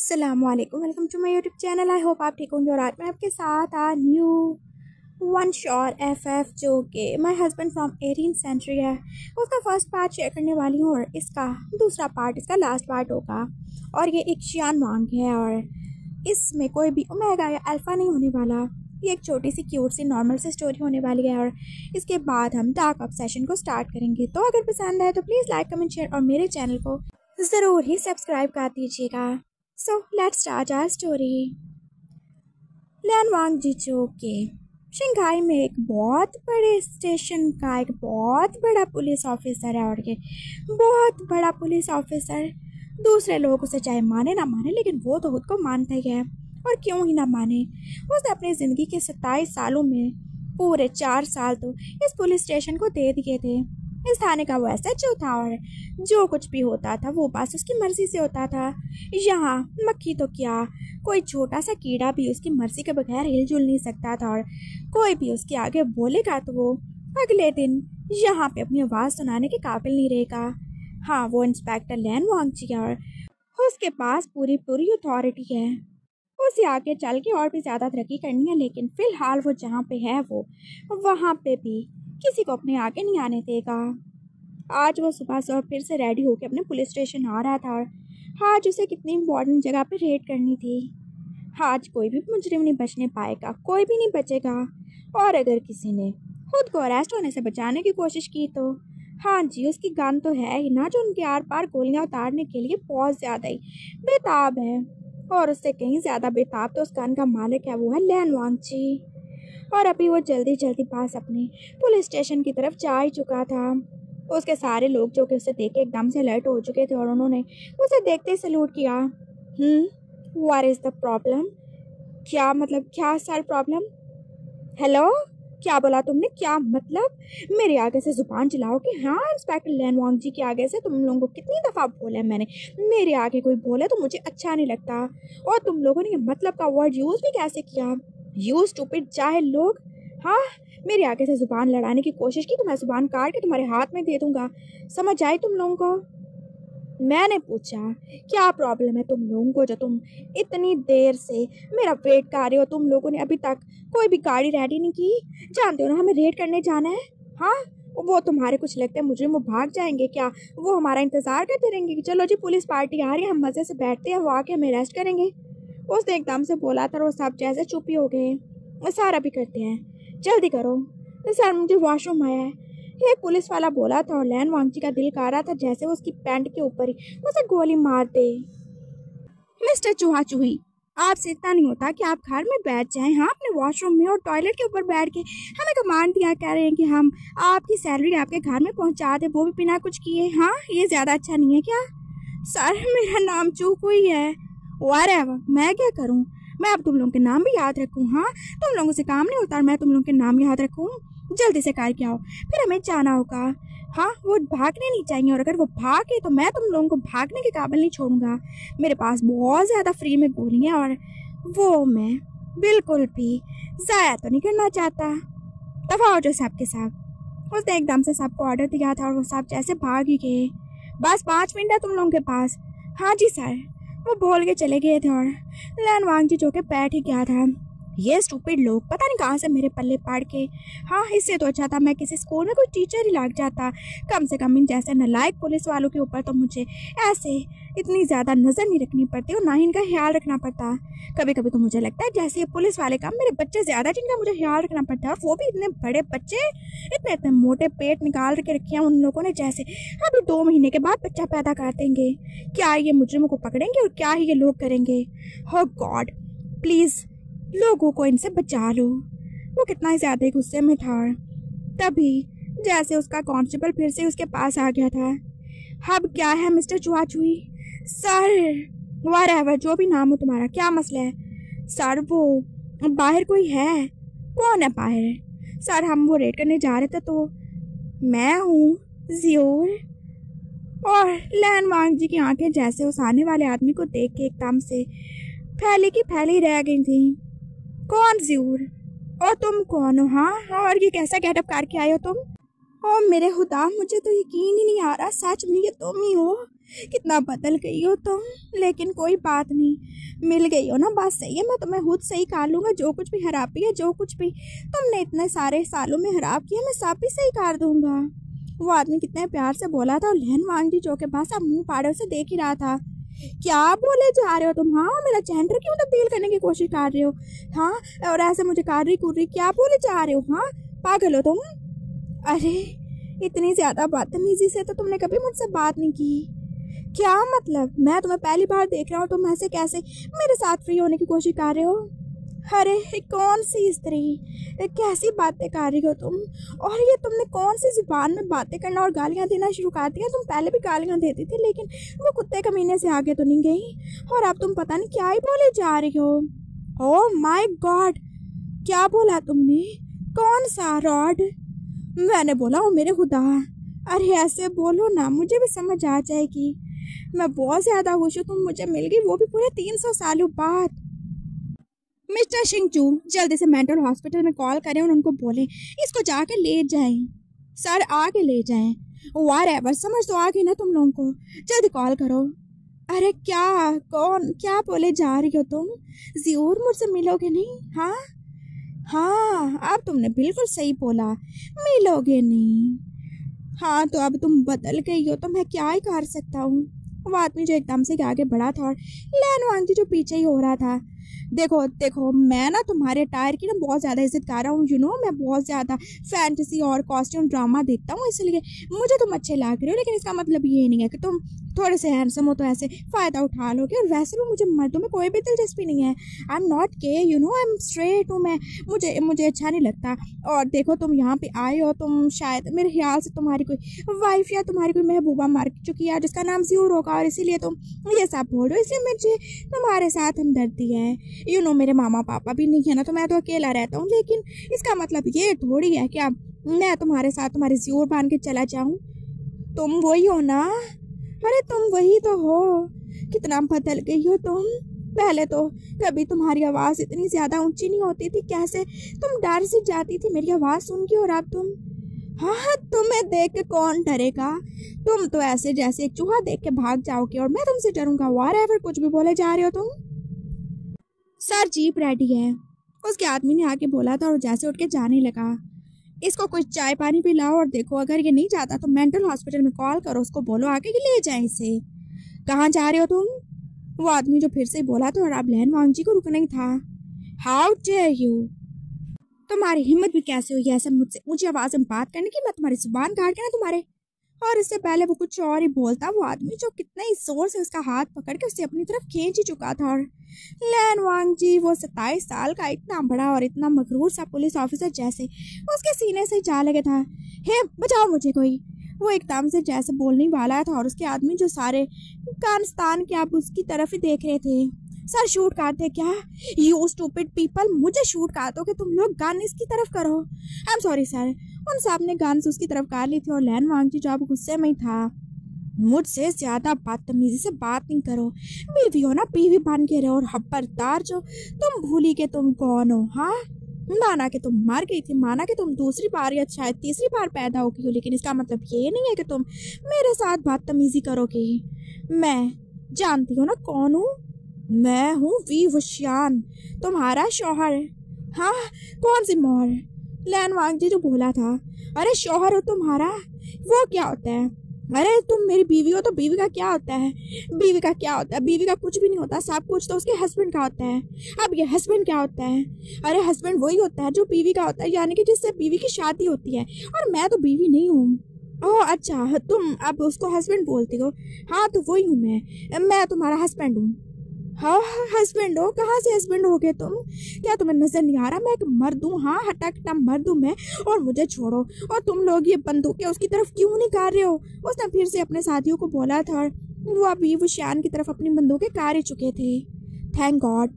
अस्सलामुअलैकुम, welcome to my YouTube channel. I hope आप ठीक होंगे। और आज मैं आपके साथ न्यू वन शॉर एफएफ जो कि my husband from 18th century है, उसका फर्स्ट पार्ट शेयर करने वाली हूँ और इसका दूसरा पार्ट, इसका लास्ट पार्ट होगा। और ये एक शियान वांग है और इसमें कोई भी ओमेगा या अल्फ़ा नहीं होने वाला। ये एक छोटी सी क्यूट सी नॉर्मल सी स्टोरी होने वाली है और इसके बाद हम डार्क ऑब्सेशन को स्टार्ट करेंगे। तो अगर पसंद आए तो प्लीज़ लाइक कमेंट शेयर और मेरे चैनल को ज़रूर ही सब्सक्राइब कर दीजिएगा। So let's start our story. Lian Wang Jicho के शंघाई में एक बहुत बड़े स्टेशन का एक बहुत बड़ा पुलिस ऑफिसर है और ये बहुत बड़ा पुलिस ऑफिसर दूसरे लोग उसे चाहे माने ना माने, लेकिन वो तो खुद को मानता ही है। और क्यों ही ना माने, उसने अपनी ज़िंदगी के 27 सालों में पूरे 4 साल तो इस पुलिस स्टेशन को दे दिए थे। इस थाने का वो एसएचओ था और जो कुछ भी होता था वो बस उसकी मर्जी से होता था। यहाँ मक्खी तो क्या, कोई छोटा सा कीड़ा भी उसकी मर्जी के बगैर हिलजुल नहीं सकता था और कोई भी उसके आगे बोलेगा तो वो अगले दिन यहाँ पे अपनी आवाज़ सुनाने के काबिल नहीं रहेगा। हाँ, वो इंस्पेक्टर लियान वांग जी और उसके पास पूरी पूरी अथॉरिटी है। उसे आगे चल के और भी ज़्यादा तरक्की करनी है, लेकिन फ़िलहाल वो जहाँ पे है वो वहाँ पे भी किसी को अपने आगे नहीं आने देगा। आज वो सुबह सुबह फिर से रेडी होकर अपने पुलिस स्टेशन आ रहा था और आज उसे कितनी इम्पोर्टेंट जगह पे रेड करनी थी। आज कोई भी मुजरिम नहीं बचने पाएगा, कोई भी नहीं बचेगा। और अगर किसी ने खुद को अरेस्ट होने से बचाने की कोशिश की तो हाँ जी, उसकी गन तो है ही ना, जो उनके आर पार गोलियाँ उतारने के लिए बहुत ज़्यादा ही बेताब है। और उससे कहीं ज़्यादा बेताब तो उस गन का मालिक है, वो है लियान वांग जी। और अभी वो जल्दी जल्दी पास अपने पुलिस स्टेशन की तरफ जा ही चुका था। उसके सारे लोग जो कि उसे देख के एकदम से अलर्ट हो चुके थे और उन्होंने उसे देखते ही सल्यूट किया। What is the problem? क्या मतलब, क्या सर प्रॉब्लम? हेलो, क्या बोला तुमने? क्या मतलब? मेरे आगे से ज़ुबान चलाओ कि हाँ, इंस्पेक्टर लियान वांग जी के आगे से तुम लोगों को कितनी दफ़ा बोला है मैंने, मेरे आगे कोई बोले तो मुझे अच्छा नहीं लगता। और तुम लोगों ने ये मतलब का वर्ड यूज़ भी कैसे किया? यू स्टूपिड जाहिल लोग। हाँ, मेरे आगे से ज़ुबान लड़ाने की कोशिश की तो मैं ज़ुबान काट के तुम्हारे हाथ में दे दूँगा। समझ आई तुम लोगों को? मैंने पूछा क्या प्रॉब्लम है तुम लोगों को, जो तुम इतनी देर से मेरा वेट कर रहे हो? तुम लोगों ने अभी तक कोई भी गाड़ी रेडी नहीं की। जानते हो ना हमें रेड करने जाना है। हाँ, वो तुम्हारे कुछ लगता है मुझे वो भाग जाएंगे क्या? वो हमारा इंतज़ार करते रहेंगे कि चलो जी पुलिस पार्टी आ रही है, हम मज़े से बैठते हैं, वो आके हमें अरेस्ट करेंगे। उसने एकदम से बोला था और वो सब जैसे चुप ही हो गए। सारा भी करते हैं, जल्दी करो सर, मुझे वॉशरूम आया है, एक पुलिस वाला बोला था। और लियान वांग जी का दिल कर रहा था जैसे वो उसकी पैंट के ऊपर ही उसे गोली मार दे। मिस्टर चूहा चूही, आपसे इतना नहीं होता कि आप घर में बैठ जाएं, हाँ, अपने वॉशरूम में और टॉयलेट के ऊपर बैठ के हमें कमांड दिया कह रहे हैं कि हम आपकी सैलरी आपके घर में पहुंचा दें, वो भी बिना कुछ किए। हाँ, ये ज़्यादा अच्छा नहीं है क्या? सर, मेरा नाम चूकू ही है। व्हाटएवर, मैं क्या करूं? मैं अब तुम लोगों के नाम भी याद रखूं? हाँ, तुम लोगों से काम नहीं होता और मैं तुम लोगों के नाम याद रखूं? जल्दी से करके आओ, फिर हमें जाना होगा। हाँ, वो भागने नहीं चाहिए और अगर वो भागे तो मैं तुम लोगों को भागने के काबिल नहीं छोड़ूंगा। मेरे पास बहुत ज़्यादा फ्री में गोली है और वो मैं बिल्कुल भी ज़ाया तो नहीं करना चाहता। दफा हो जो सब के सब। उसने एकदम से सबको ऑर्डर दिया था और वो सब जैसे भाग ही गए। बस 5 मिनट है तुम लोगों के पास। हाँ जी सर, वो बोल के चले गए थे और लियान वांग जी जो के बैठ ही गया था। ये स्टूपिड लोग पता नहीं कहाँ से मेरे पल्ले पड़ के। हाँ, इससे तो अच्छा था मैं किसी स्कूल में कोई टीचर ही लग जाता। कम से कम इन जैसे नालायक पुलिस वालों के ऊपर तो मुझे ऐसे इतनी ज़्यादा नज़र नहीं रखनी पड़ती और ना ही इनका ख्याल रखना पड़ता। कभी कभी तो मुझे लगता है जैसे ये पुलिस वाले काम मेरे बच्चे ज़्यादा जिनका मुझे ख्याल रखना पड़ता है, वो भी इतने बड़े बच्चे, इतने इतने मोटे पेट निकाल के रखे हैं उन लोगों ने, जैसे अभी 2 महीने के बाद बच्चा पैदा कर देंगे। क्या ये मुजरिमों को पकड़ेंगे और क्या ही ये लोग करेंगे? हो गॉड, प्लीज़ लोगों को इनसे बचा लो। वो कितना ही ज़्यादा गुस्से में था। तभी जैसे उसका कांस्टेबल फिर से उसके पास आ गया था। अब क्या है मिस्टर चूहा चूही? सर, व्हाटएवर, जो भी नाम हो तुम्हारा, क्या मसला है? सर, वो बाहर कोई है। कौन है बाहर? सर, हम वो रेड करने जा रहे थे तो मैं हूँ ज़ियोर। और लियान वांग जी की आंखें जैसे उस आने वाले आदमी को देख के एकदम से फैली की फैली रह गई थी। कौन ज़ियोर? और तुम कौन हो? हाँ, और ये कैसा गेटअप करके आए हो तुम? ओ मेरे खुदा, मुझे तो यकीन ही नहीं आ रहा सच में ये तुम ही हो। कितना बदल गई हो तुम। लेकिन कोई बात नहीं, मिल गई हो ना, बात सही है। मैं तुम्हें खुद सही कर लूँगा, जो कुछ भी खराबी है, जो कुछ भी तुमने इतने सारे सालों में खराब किया, मैं सब भी सही कर दूंगा। वो आदमी कितने प्यार से बोला था और लहन वांगजी जो के पास अब मुंह पाड़े से देख ही रहा था। क्या बोले जा रहे हो तुम? हाँ, मेरा जेंडर क्यों तब्दील करने की कोशिश कर रहे हो? हाँ, और ऐसे मुझे कर रही क्या बोले जा रहे हो? हाँ, पागल हो तुम। अरे इतनी ज्यादा बदतमीजी से तो तुमने कभी मुझसे बात नहीं की। क्या मतलब? मैं तुम्हें पहली बार देख रहा हूँ, तुम ऐसे कैसे मेरे साथ फ्री होने की कोशिश कर रहे हो? अरे कौन सी स्त्री, कैसी बातें कर रही हो तुम? और ये तुमने कौन सी जुबान में बातें करना और गालियां देना शुरू कर दिया? तुम पहले भी गालियां देती थी, लेकिन वो कुत्ते कमीने से आगे तो नहीं गई। और अब तुम पता नहीं क्या ही बोले जा रही हो। ओह माय गॉड, क्या बोला तुमने? कौन सा रॉड? मैंने बोला ओ मेरे खुदा। अरे ऐसे बोलो ना, मुझे भी समझ आ जाएगी। मैं बहुत ज्यादा खुश हूँ तुम मुझे मिल गई, वो भी पूरे 300 सालों बाद। मिस्टर शिंगचू, जल्दी से मेंटल हॉस्पिटल में कॉल करें और उनको बोलें इसको जाके ले जाएं। सर आगे ले जाएं। व्हाटएवर, समझ तो आ गई ना तुम लोगों को। जल्दी कॉल करो। अरे क्या, कौन, क्या बोले जा रही हो तुम? जरूर मुझसे मिलोगे नहीं? हाँ हाँ, अब तुमने बिल्कुल सही बोला, मिलोगे नहीं। हाँ तो अब तुम बदल गई हो तो मैं क्या ही कर सकता हूँ। वो आदमी जो एकदम से आगे बढ़ा था और लैन वांगजी जो पीछे ही हो रहा था। देखो देखो, मैं ना तुम्हारे टायर की ना बहुत ज़्यादा इज्जत कर रहा हूँ। मैं बहुत ज़्यादा फैंटेसी और कॉस्ट्यूम ड्रामा देखता हूँ, इसलिए मुझे तुम अच्छे लग रहे हो। लेकिन इसका मतलब ये नहीं है कि तुम थोड़े से हैंडसम हो तो ऐसे फ़ायदा उठा लोगे। और वैसे भी मुझे मर्दों में कोई भी दिलचस्पी नहीं है। I am not gay, I am straight हूँ मैं। मुझे अच्छा नहीं लगता। और देखो तुम यहाँ पे आए हो, तुम शायद मेरे ख्याल से तुम्हारी कोई वाइफ या तुम्हारी कोई महबूबा मर चुकी है जिसका नाम ज़रूर होगा, और इसीलिए तुम ये सब बोल रहे हो। इसलिए मुझे तुम्हारे साथ हमदर्दी है। मेरे मामा पापा भी नहीं है ना, तो मैं तो अकेला रहता हूँ। लेकिन इसका मतलब ये थोड़ी है कि मैं तुम्हारे साथ तुम्हारे ज़रूर बांध के चला जाऊँ। तुम वही हो ना? अरे तुम वही तो हो। कितना बदल गई हो तुम। पहले तो कभी तुम्हारी आवाज़ इतनी ज़्यादा ऊंची नहीं होती थी, कैसे तुम डर से जाती थी मेरी आवाज़ सुन के। और अब तुम, हाँ, तुम्हें देख के कौन डरेगा? तुम तो ऐसे जैसे एक चूहा देख के भाग जाओगे और मैं तुमसे डरूंगा? व्हाटएवर, कुछ भी बोले जा रहे हो तुम। सर जीप रेडी है, उसके आदमी ने आके बोला था और जैसे उठ के जाने लगा। इसको कुछ चाय पानी पिलाओ और देखो अगर ये नहीं जाता तो मेंटल हॉस्पिटल में कॉल करो, उसको बोलो आके कि ले जाए इसे। कहाँ जा रहे हो तुम? वो आदमी जो फिर से बोला था और अब लहन वांगजी को रुकना ही था। हाउ डेयर यू, तुम्हारी हिम्मत भी कैसे हुई ऐसे मुझसे ऊंची आवाज में बात करने की? मैं तुम्हारी जुबान काट के ना तुम्हारे। और इससे पहले वो कुछ और ही बोलता, वो आदमी जो कितने ही जोर से उसका हाथ पकड़ के उसे अपनी तरफ खींच ही चुका था। और लैन वांगजी, वो 27 साल का इतना बड़ा और इतना मगरूर सा पुलिस ऑफिसर जैसे उसके सीने से जा लगे था। हे बचाओ मुझे कोई। वो एकदम से जैसे बोलने वाला था और उसके आदमी जो सारे कानस्तान के अब उसकी तरफ ही देख रहे थे। सर शूट करते क्या? यू स्टूपिड पीपल, मुझे शूट कर दो कि तुम लोग गन इसकी तरफ करो। I am sorry sir. उन सब ने गन उसकी तरफ कर ली थी और लैन वांगजी जो अब गुस्से में ही था। मुझसे ज्यादा बदतमीजी से बात नहीं करो। बीवी हो ना, बीवी बन के रहो। और खबरदार, जो तुम भूली के तुम कौन हो। हाँ, माना कि तुम मर गई थी, माना कि तुम दूसरी बार या शायद तीसरी बार पैदा हो गई हो, लेकिन इसका मतलब ये नहीं है कि तुम मेरे साथ बदतमीजी करोगी। मैं जानती हो ना कौन हूँ? मैं हूँ वी वशियान, तुम्हारा शौहर। हाँ, कौन सी मोहर? लैन वांगजी जो बोला था। अरे शौहर हो तुम्हारा, वो क्या होता है? अरे तुम मेरी बीवी हो तो बीवी का क्या होता है? बीवी का क्या होता है? बीवी का कुछ भी नहीं होता, सब कुछ तो उसके हस्बैंड का होता है। अब ये हस्बैंड क्या होता है? अरे हस्बैंड वही होता है जो बीवी का होता है, यानी कि जिससे बीवी की शादी होती है। और मैं तो बीवी नहीं हूँ। ओह अच्छा, तुम अब उसको हस्बैंड बोलती हो। हाँ तो वही हूँ मैं तुम्हारा हस्बैंड हूँ। हाँ हस्बैंड हो? कहाँ से हस्बैंड हो गए तुम? क्या तुम्हें नजर नहीं आ रहा मैं एक मर्द हूँ? हाँ, हटा कटा मर्द हूँ मैं। और मुझे छोड़ो। और तुम लोग ये बंदूकें उसकी तरफ क्यों नहीं कर रहे हो? उसने फिर से अपने साथियों को बोला था। वो अभी वो शान की तरफ अपनी बंदूकें कर ही चुके थे। Thank God.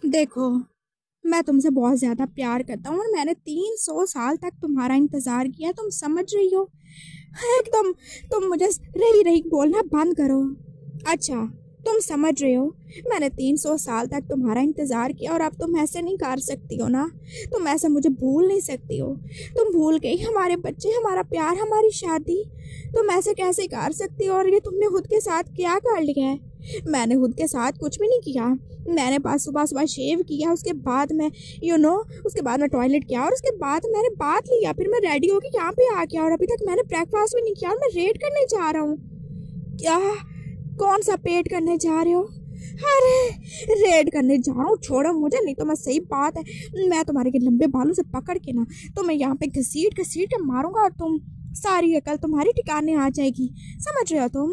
देखो, मैं तुमसे बहुत ज्यादा प्यार करता हूँ और मैंने 300 साल तक तुम्हारा इंतजार किया, तुम समझ रही हो? एकदम तुम मुझे रही रही बोलना बंद करो। अच्छा तुम समझ रहे हो, मैंने 300 साल तक तुम्हारा इंतज़ार किया और अब तुम ऐसे नहीं कर सकती हो ना। तुम ऐसे मुझे भूल नहीं सकती हो। तुम भूल गई हमारे बच्चे, हमारा प्यार, हमारी शादी। तुम ऐसे कैसे कर सकती हो? और ये तुमने खुद के साथ क्या कर लिया है? मैंने खुद के साथ कुछ भी नहीं किया। मैंने बस सुबह सुबह शेव किया, उसके बाद मैं उसके बाद मैं टॉयलेट किया और उसके बाद मैंने बात लिया, फिर मैं रेडी होकर यहाँ पे आ गया और अभी तक मैंने ब्रेकफास्ट भी नहीं किया और मैं रेड करने जा रहा हूँ। क्या? कौन सा पेट करने जा रहे हो? अरे रेड करने जा रहा हूँ, छोड़ो मुझे, नहीं तो मैं, सही बात है, मैं तुम्हारे के लंबे बालों से पकड़ के ना तो मैं यहाँ पे घसीट घसीट के मारूंगा और तुम सारी अकल तुम्हारी ठिकाने आ जाएगी। समझ रहे हो तुम?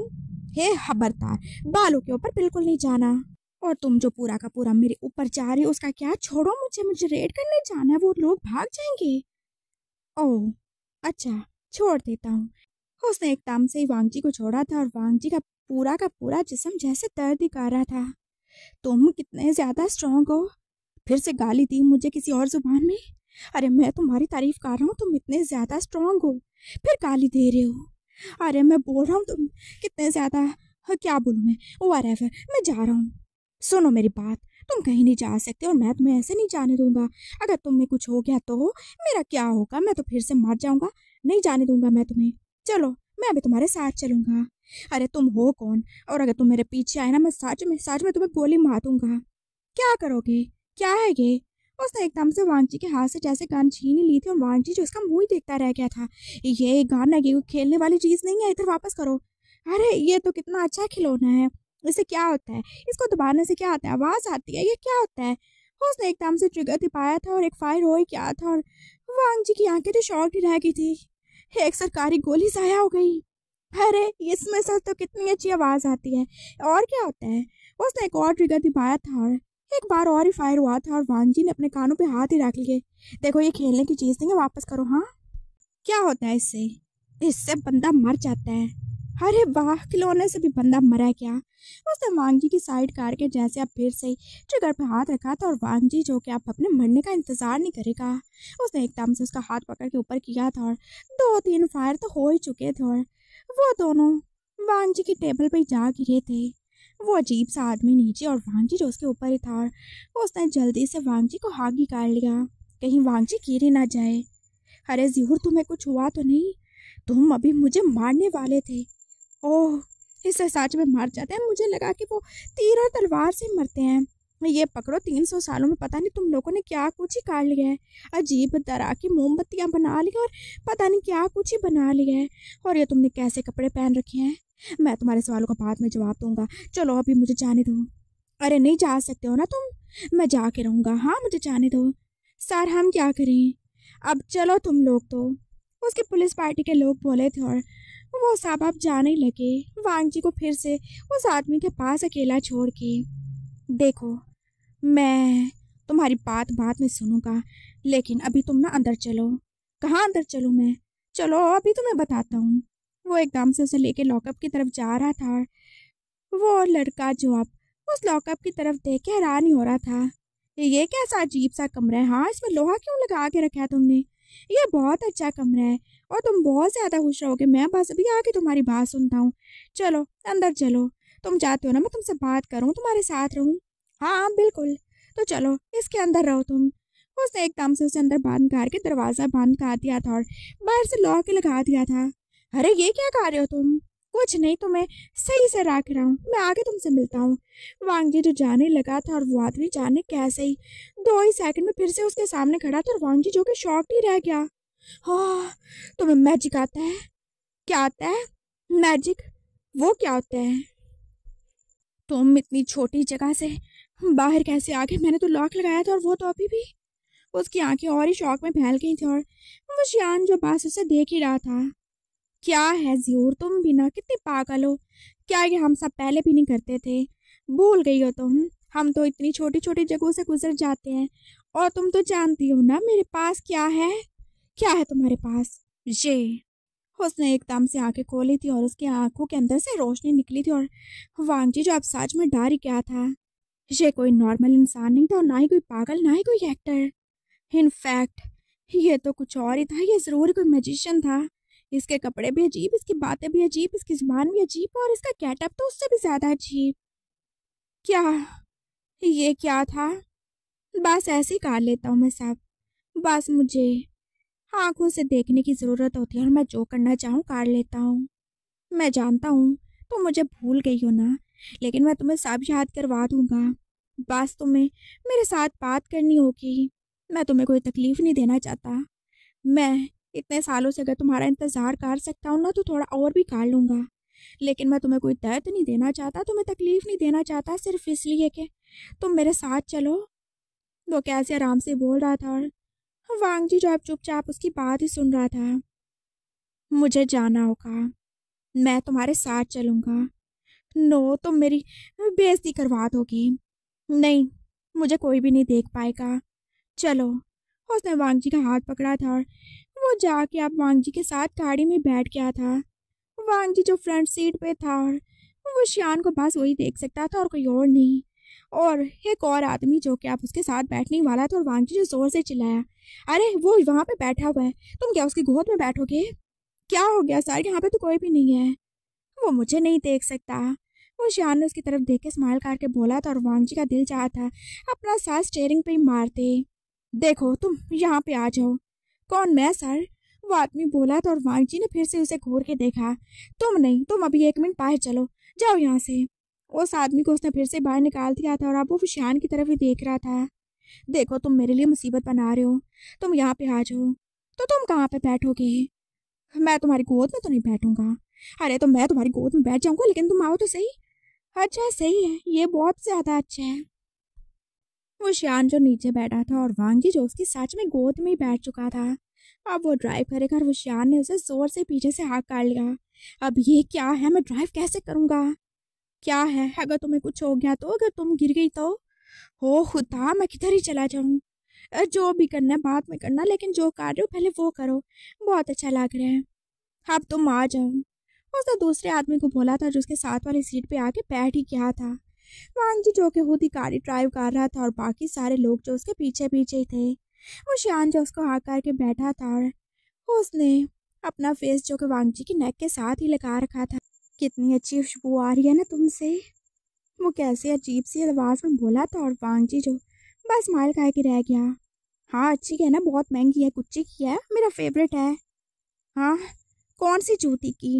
हे खबरदार, बालों के ऊपर बिल्कुल नहीं जाना। और तुम जो पूरा का पूरा मेरे ऊपर जा रही हो उसका क्या? छोड़ो मुझे रेड करने जाना है, वो लोग भाग जाएंगे। ओह अच्छा, छोड़ देता हूँ। उसने एकदम से ही वांगजी को छोड़ा था और वांगजी का पूरा जिस्म जैसे दर्द दिखा रहा था। तुम कितने ज्यादा स्ट्रांग हो। फिर से गाली दी मुझे किसी और जुबान में। अरे मैं तुम्हारी तारीफ कर रहा हूँ, तुम इतने ज्यादा स्ट्रांग हो, फिर गाली दे रहे हो। अरे मैं बोल रहा हूँ तुम कितने ज्यादा, क्या बोलूँ मैं, व्हाटएवर, मैं जा रहा हूँ। सुनो मेरी बात, तुम कहीं नहीं जा सकते और मैं तुम्हें ऐसे नहीं जाने दूंगा। अगर तुम में कुछ हो गया तो मेरा क्या होगा? मैं तो फिर से मर जाऊंगा। नहीं जाने दूंगा मैं तुम्हें। चलो, मैं अभी तुम्हारे साथ चलूंगा। अरे तुम हो कौन? और अगर तुम मेरे पीछे आए ना, मैं सच में तुम्हें गोली मार दूंगा। क्या करोगे? क्या है ये? उसने एकदम से वांगजी के हाथ से जैसे गन छीन ली थी और वांगजी जो उसका मुंह ही देखता रह गया था। ये गन है, ये खेलने वाली चीज नहीं है, इधर वापस करो। अरे ये तो कितना अच्छा खिलौना है, इससे क्या होता है? इसको दबाने से क्या होता है? आवाज आती है, ये क्या होता है? उसने एकदम से ट्रिगर दबाया था और एक फायर हो ही गया था और वांगजी की आंखें तो शॉक ही रह गई थी। एक सरकारी गोली जाया हो गई। अरे इसमें से तो कितनी अच्छी आवाज आती है। और क्या होता है? उसने एक और ट्रिगर दबाया था और एक बार और ही फायर हुआ था और वांगजी ने अपने कानों पे हाथ ही रख लिए। देखो ये खेलने की चीज नहीं है, वापस करो। हाँ, क्या होता है इससे? इससे बंदा मर जाता है। अरे वाह, खिलौने से भी बंदा मरा है क्या? उसने वांगजी की साइड करके जैसे अब फिर से ट्रिगर पे हाथ रखा था और वांगजी जो कि अब अपने मरने का इंतजार नहीं करेगा, उसने एकदम से उसका हाथ पकड़ के ऊपर किया था और 2-3 फायर तो हो ही चुके थे और वो दोनों वांगजी की टेबल पे जा गिरे थे। वो अजीब सा आदमी नीचे और वांगजी जो उसके ऊपर ही था और उसने जल्दी से वांगजी को आगे कर लिया, कहीं वांगजी गिर ही ना जाए। अरे ज़हूर, तुम्हें कुछ हुआ तो नहीं? तुम अभी मुझे मारने वाले थे। ओह, इससे सच में मर जाते हैं। मुझे लगा कि वो तीर और तलवार से मरते हैं। ये पकड़ो, 300 सालों में पता नहीं तुम लोगों ने क्या कुछ ही काट लिया है। अजीब तरह की मोमबत्तियां बना ली और पता नहीं क्या कुछ ही बना लिया है। और ये तुमने कैसे कपड़े पहन रखे हैं? मैं तुम्हारे सवालों का बाद में जवाब दूंगा। चलो अभी मुझे जाने दो। अरे नहीं जा सकते हो ना तुम? मैं जाके रहूंगा। हाँ मुझे जाने दो। सर हम क्या करें? अब चलो तुम लोग तो। उसके पुलिस पार्टी के लोग बोले थे और वो सब अब जाने लगे, वांगजी को फिर से उस आदमी के पास अकेला छोड़ के। देखो, मैं तुम्हारी बात बाद में सुनूंगा, लेकिन अभी तुम ना अंदर चलो। कहाँ अंदर चलूँ मैं? चलो अभी तुम्हें बताता हूँ। वो एकदम से उसे लेके लॉकअप की तरफ जा रहा था और वो लड़का जो अब उस लॉकअप की तरफ देख के हैरान ही हो रहा था। ये कैसा अजीब सा कमरा है? हाँ, इसमें लोहा क्यों लगा के रखा है तुमने? ये बहुत अच्छा कमरा है और तुम बहुत ज्यादा खुश रहोगे। मैं बस अभी आके तुम्हारी बात सुनता हूँ। चलो अंदर चलो। तुम चाहते हो ना मैं तुमसे बात करूँ, तुम्हारे साथ रहूँ? हाँ बिल्कुल, तो चलो इसके अंदर रहो तुम। उसने एकदम से उसे अंदर बंद करके दरवाजा बंद कर दिया था और बाहर से लॉक लगा दिया था। अरे ये क्या कर रहे हो तुम? कुछ नहीं, तुम्हें सही से रख रहा हूँ, मैं आगे तुमसे मिलता हूँ। वांगजी जो जाने लगा था और वो आदमी जाने कैसे ही 2 ही सेकंड में फिर से उसके सामने खड़ा था और वांगजी जो कि शॉक्ड ही रह गया। हाँ, तुम्हें मैजिक आता है? क्या आता है? मैजिक? वो क्या होता है? तुम इतनी छोटी जगह से बाहर कैसे आ गए? मैंने तो लॉक लगाया था और वो तो अभी भी। उसकी आंखें और ही शौक में फैल गई थी और वो शियान जो बस उसे देख ही रहा था। क्या है ज़हूर, तुम भी ना कितनी पागल हो। क्या ये हम सब पहले भी नहीं करते थे? भूल गई हो तुम? हम तो इतनी छोटी छोटी जगहों से गुजर जाते हैं और तुम तो जानती हो ना मेरे पास क्या है। क्या है तुम्हारे पास? ये। उसने एकदम से आंखें खोली थी और उसकी आंखों के अंदर से रोशनी निकली थी और वांगजी जो अब सच में डर ही गया था। ये कोई नॉर्मल इंसान नहीं था और ना ही कोई पागल, ना ही कोई एक्टर। इनफैक्ट ये तो कुछ और ही था। ये जरूर कोई मैजिशियन था। इसके कपड़े भी अजीब, इसकी बातें भी अजीब, इसकी जुबान भी अजीब और इसका गेटअप तो उससे भी ज्यादा अजीब। क्या? ये क्या था? बस ऐसे ही काट लेता हूँ मैं सब। बस मुझे आंखों से देखने की ज़रूरत होती है और मैं जो करना चाहूँ काट लेता हूँ। मैं जानता हूँ तुम मुझे भूल गई हो ना, लेकिन मैं तुम्हें सब याद करवा दूंगा। बस तुम्हें मेरे साथ बात करनी होगी। मैं तुम्हें कोई तकलीफ नहीं देना चाहता। मैं इतने सालों से अगर तुम्हारा इंतज़ार कर सकता हूँ ना तो थोड़ा और भी कर लूँगा, लेकिन मैं तुम्हें कोई दर्द नहीं देना चाहता, तुम्हें तकलीफ नहीं देना चाहता, सिर्फ इसलिए कि तुम मेरे साथ चलो। वो कैसे आराम से बोल रहा था और वांग जी जो अब चुपचाप उसकी बात ही सुन रहा था। मुझे जाना होगा, मैं तुम्हारे साथ चलूँगा। नो, तुम मेरी बेइज्जती करवा दोगी। नहीं, मुझे कोई भी नहीं देख पाएगा। चलो। उसने वांग जी का हाथ पकड़ा था और वो जाके अब वांग जी के साथ गाड़ी में बैठ गया था। वांग जी जो फ्रंट सीट पे था और वो शियान को बस वही देख सकता था और कोई और नहीं। और एक और आदमी जो कि आप उसके साथ बैठने ही वाला था और वांग जी जो जोर से चिल्लाया, अरे वो वहां पे बैठा हुआ है, तुम क्या उसकी गोद में बैठोगे? क्या हो गया सर, यहाँ पे तो कोई भी नहीं है। वो मुझे नहीं देख सकता। वो शियान ने उसकी तरफ देख के स्माइल करके बोला था और वांग जी का दिल चाहा था अपना साथ स्टेयरिंग पे ही मारते। देखो तुम यहाँ पे आ जाओ। कौन, मैं सर? वो आदमी बोला था और वांग जी ने फिर से उसे घूर के देखा। तुम नहीं, तुम अभी 1 मिनट बाहर चलो, जाओ यहाँ से। उस आदमी को उसने फिर से बाहर निकाल दिया था और अब वो शियान की तरफ ही देख रहा था। देखो तुम मेरे लिए मुसीबत बना रहे हो, तुम यहाँ पे आ जाओ। तो तुम कहाँ पे बैठोगे? मैं तुम्हारी गोद में तो नहीं बैठूंगा। अरे तो मैं तुम्हारी गोद में बैठ जाऊंगा, लेकिन तुम आओ तो सही। अच्छा सही है, ये बहुत ज्यादा अच्छा है। वो शियान जो नीचे बैठा था और वांगी जो उसकी सच में गोद में ही बैठ चुका था। अब वो ड्राइव करेगा और वो शियान ने उसे जोर से पीछे से हाथ काट लिया। अब ये क्या है, मैं ड्राइव कैसे करूंगा? क्या है, अगर तुम्हें कुछ हो गया तो, अगर तुम गिर गई तो? हो खुदा, मैं किधर ही चला जाऊं? जो भी करना है बाद में करना, लेकिन जो कर रहे हो पहले वो करो। बहुत अच्छा लग रहा है, अब तुम आ जाओ। उसने दूसरे आदमी को बोला था जो उसके साथ वाली सीट पे आके बैठ ही गया था। वांग जी जो कि खुद ही गाड़ी ड्राइव कर रहा था और बाकी सारे लोग जो उसके पीछे पीछे ही थे। वो शियान जो उसको हाथ करके बैठा था और उसने अपना फेस जो कि वांग जी की नेक के साथ ही लगा रखा था। कितनी अच्छी खुशबू आ रही है ना तुमसे, वो कैसे अजीब सी आवाज में बोला था और वांग जी जो बस स्माइल करके रह गया। हाँ अच्छी है ना, बहुत महंगी है, गुच्ची की है, मेरा फेवरेट है। हाँ, कौन सी जूती की?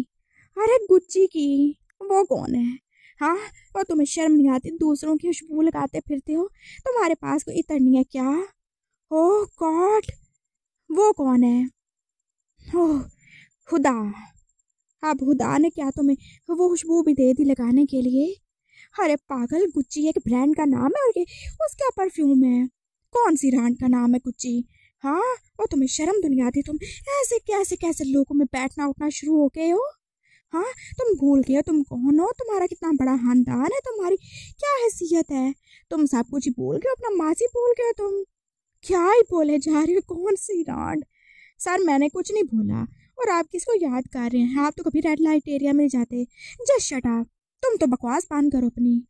अरे गुच्ची की। वो कौन है? हाँ, और तुम्हें शर्म नहीं आती, दूसरों की खुशबू लगाते फिरते हो? तुम्हारे पास कोई इत्र नहीं है क्या? ओह गॉड, वो कौन है? ओह खुदा, अब खुदा ने क्या तुम्हें वो खुशबू भी दे दी लगाने के लिए? अरे पागल, गुच्ची एक ब्रांड का नाम है और ये उसका परफ्यूम है। कौन सी ब्रांड का नाम है गुच्ची? हाँ, और तुम्हें शर्म तो नहीं आती? तुम ऐसे कैसे कैसे लोगों में बैठना उठना शुरू हो गए हो? हाँ, तुम भूल गए हो तुम कौन हो, तुम्हारा कितना बड़ा खानदान है, तुम्हारी क्या हैसियत है? तुम सब कुछ ही भूल गए हो, अपना मासी भूल गए हो तुम। क्या ही बोले जा रहे हो, कौन सी ब्रांड? सर मैंने कुछ नहीं बोला, और आप किसको याद कर रहे हैं? आप तो कभी रेड लाइट एरिया में नहीं जाते। Just shut up. तुम तो बकवास बंद करो अपनी।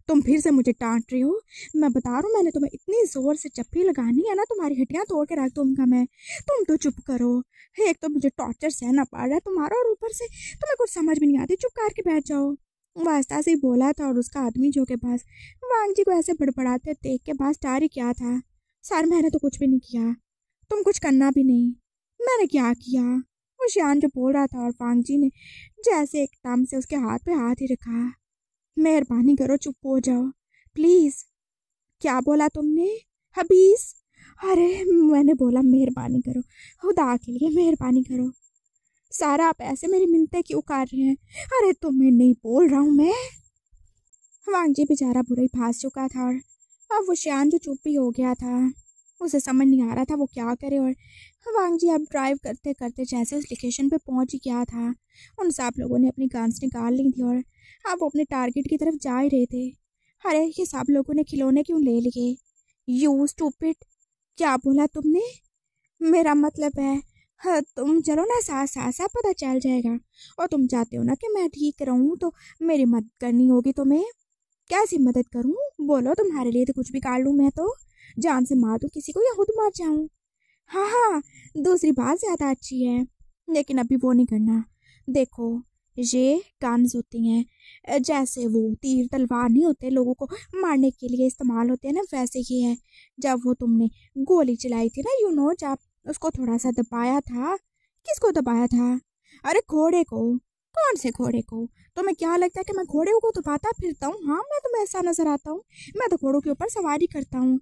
तुम फिर से मुझे डांट रहे हो। मैं बता रहा हूँ, मैंने तुम्हें इतनी जोर से चप्पी लगानी है ना, तुम्हारी हड्डियां तोड़ के रख दूंगा मैं। तुम तो चुप करो। एक तो मुझे टॉर्चर सहना पड़ रहा है तुम्हारा, और ऊपर से तुम्हें कुछ समझ भी नहीं आती, चुप करके बैठ जाओ। वास्ता से ही बोला था और उसका आदमी जो के पास वांग जी को ऐसे बड़बड़ाते देख के पास टार ही क्या था। सर मैंने तो कुछ भी नहीं किया, तुम कुछ करना भी नहीं। मैंने क्या किया? वो शियान जो बोल रहा था और वांग जी ने जैसे एकदम से उसके हाथ पे हाथ ही रखा। मेहरबानी करो, चुप हो जाओ प्लीज। क्या बोला तुमने? हबीस? अरे मैंने बोला मेहरबानी करो, खुदा के लिए मेहरबानी करो। सारा आप ऐसे मेरी मिन्नतें क्यों कर रहे हैं? अरे तुम्हें नहीं बोल रहा हूँ मैं। वांग जी बेचारा बुरा ही फांस चुका था और अब वो शियान जो चुप ही हो गया था। उसे समझ नहीं आ रहा था वो क्या करे। और वांग जी अब ड्राइव करते करते जैसे उस लोकेशन पे पहुंच ही गया था, उन सब लोगों ने अपनी गन्स निकाल ली थी और अब वो अपने टारगेट की तरफ जा ही रहे थे। अरे ये सब लोगों ने खिलौने क्यों ले लिए? You stupid. क्या बोला तुमने? मेरा मतलब है, हाँ, तुम चलो ना साथ साथ, सब पता चल जाएगा। और तुम चाहते हो ना कि मैं ठीक रहूं, तो मेरी मदद करनी होगी तुम्हें। कैसी मदद करूं बोलो, तुम्हारे लिए तो कुछ भी कर लूं मैं तो। जान से मार दूं किसी को या खुद मर जाऊं? हाँ हाँ, दूसरी बात ज्यादा अच्छी है, लेकिन अभी वो नहीं करना। देखो ये गन्स होती हैं, जैसे वो तीर तलवार नहीं होते लोगों को मारने के लिए इस्तेमाल होते हैं ना, वैसे ही है। जब वो तुमने गोली चलाई थी ना, जब उसको थोड़ा सा दबाया था। किसको दबाया था? अरे घोड़े को। कौन से घोड़े को? तुम्हें क्या लगता है कि मैं घोड़े को दबाता फिरता हूँ? हाँ, मैं तुम्हें ऐसा नजर आता हूँ? मैं तो घोड़ों के ऊपर सवारी करता हूँ।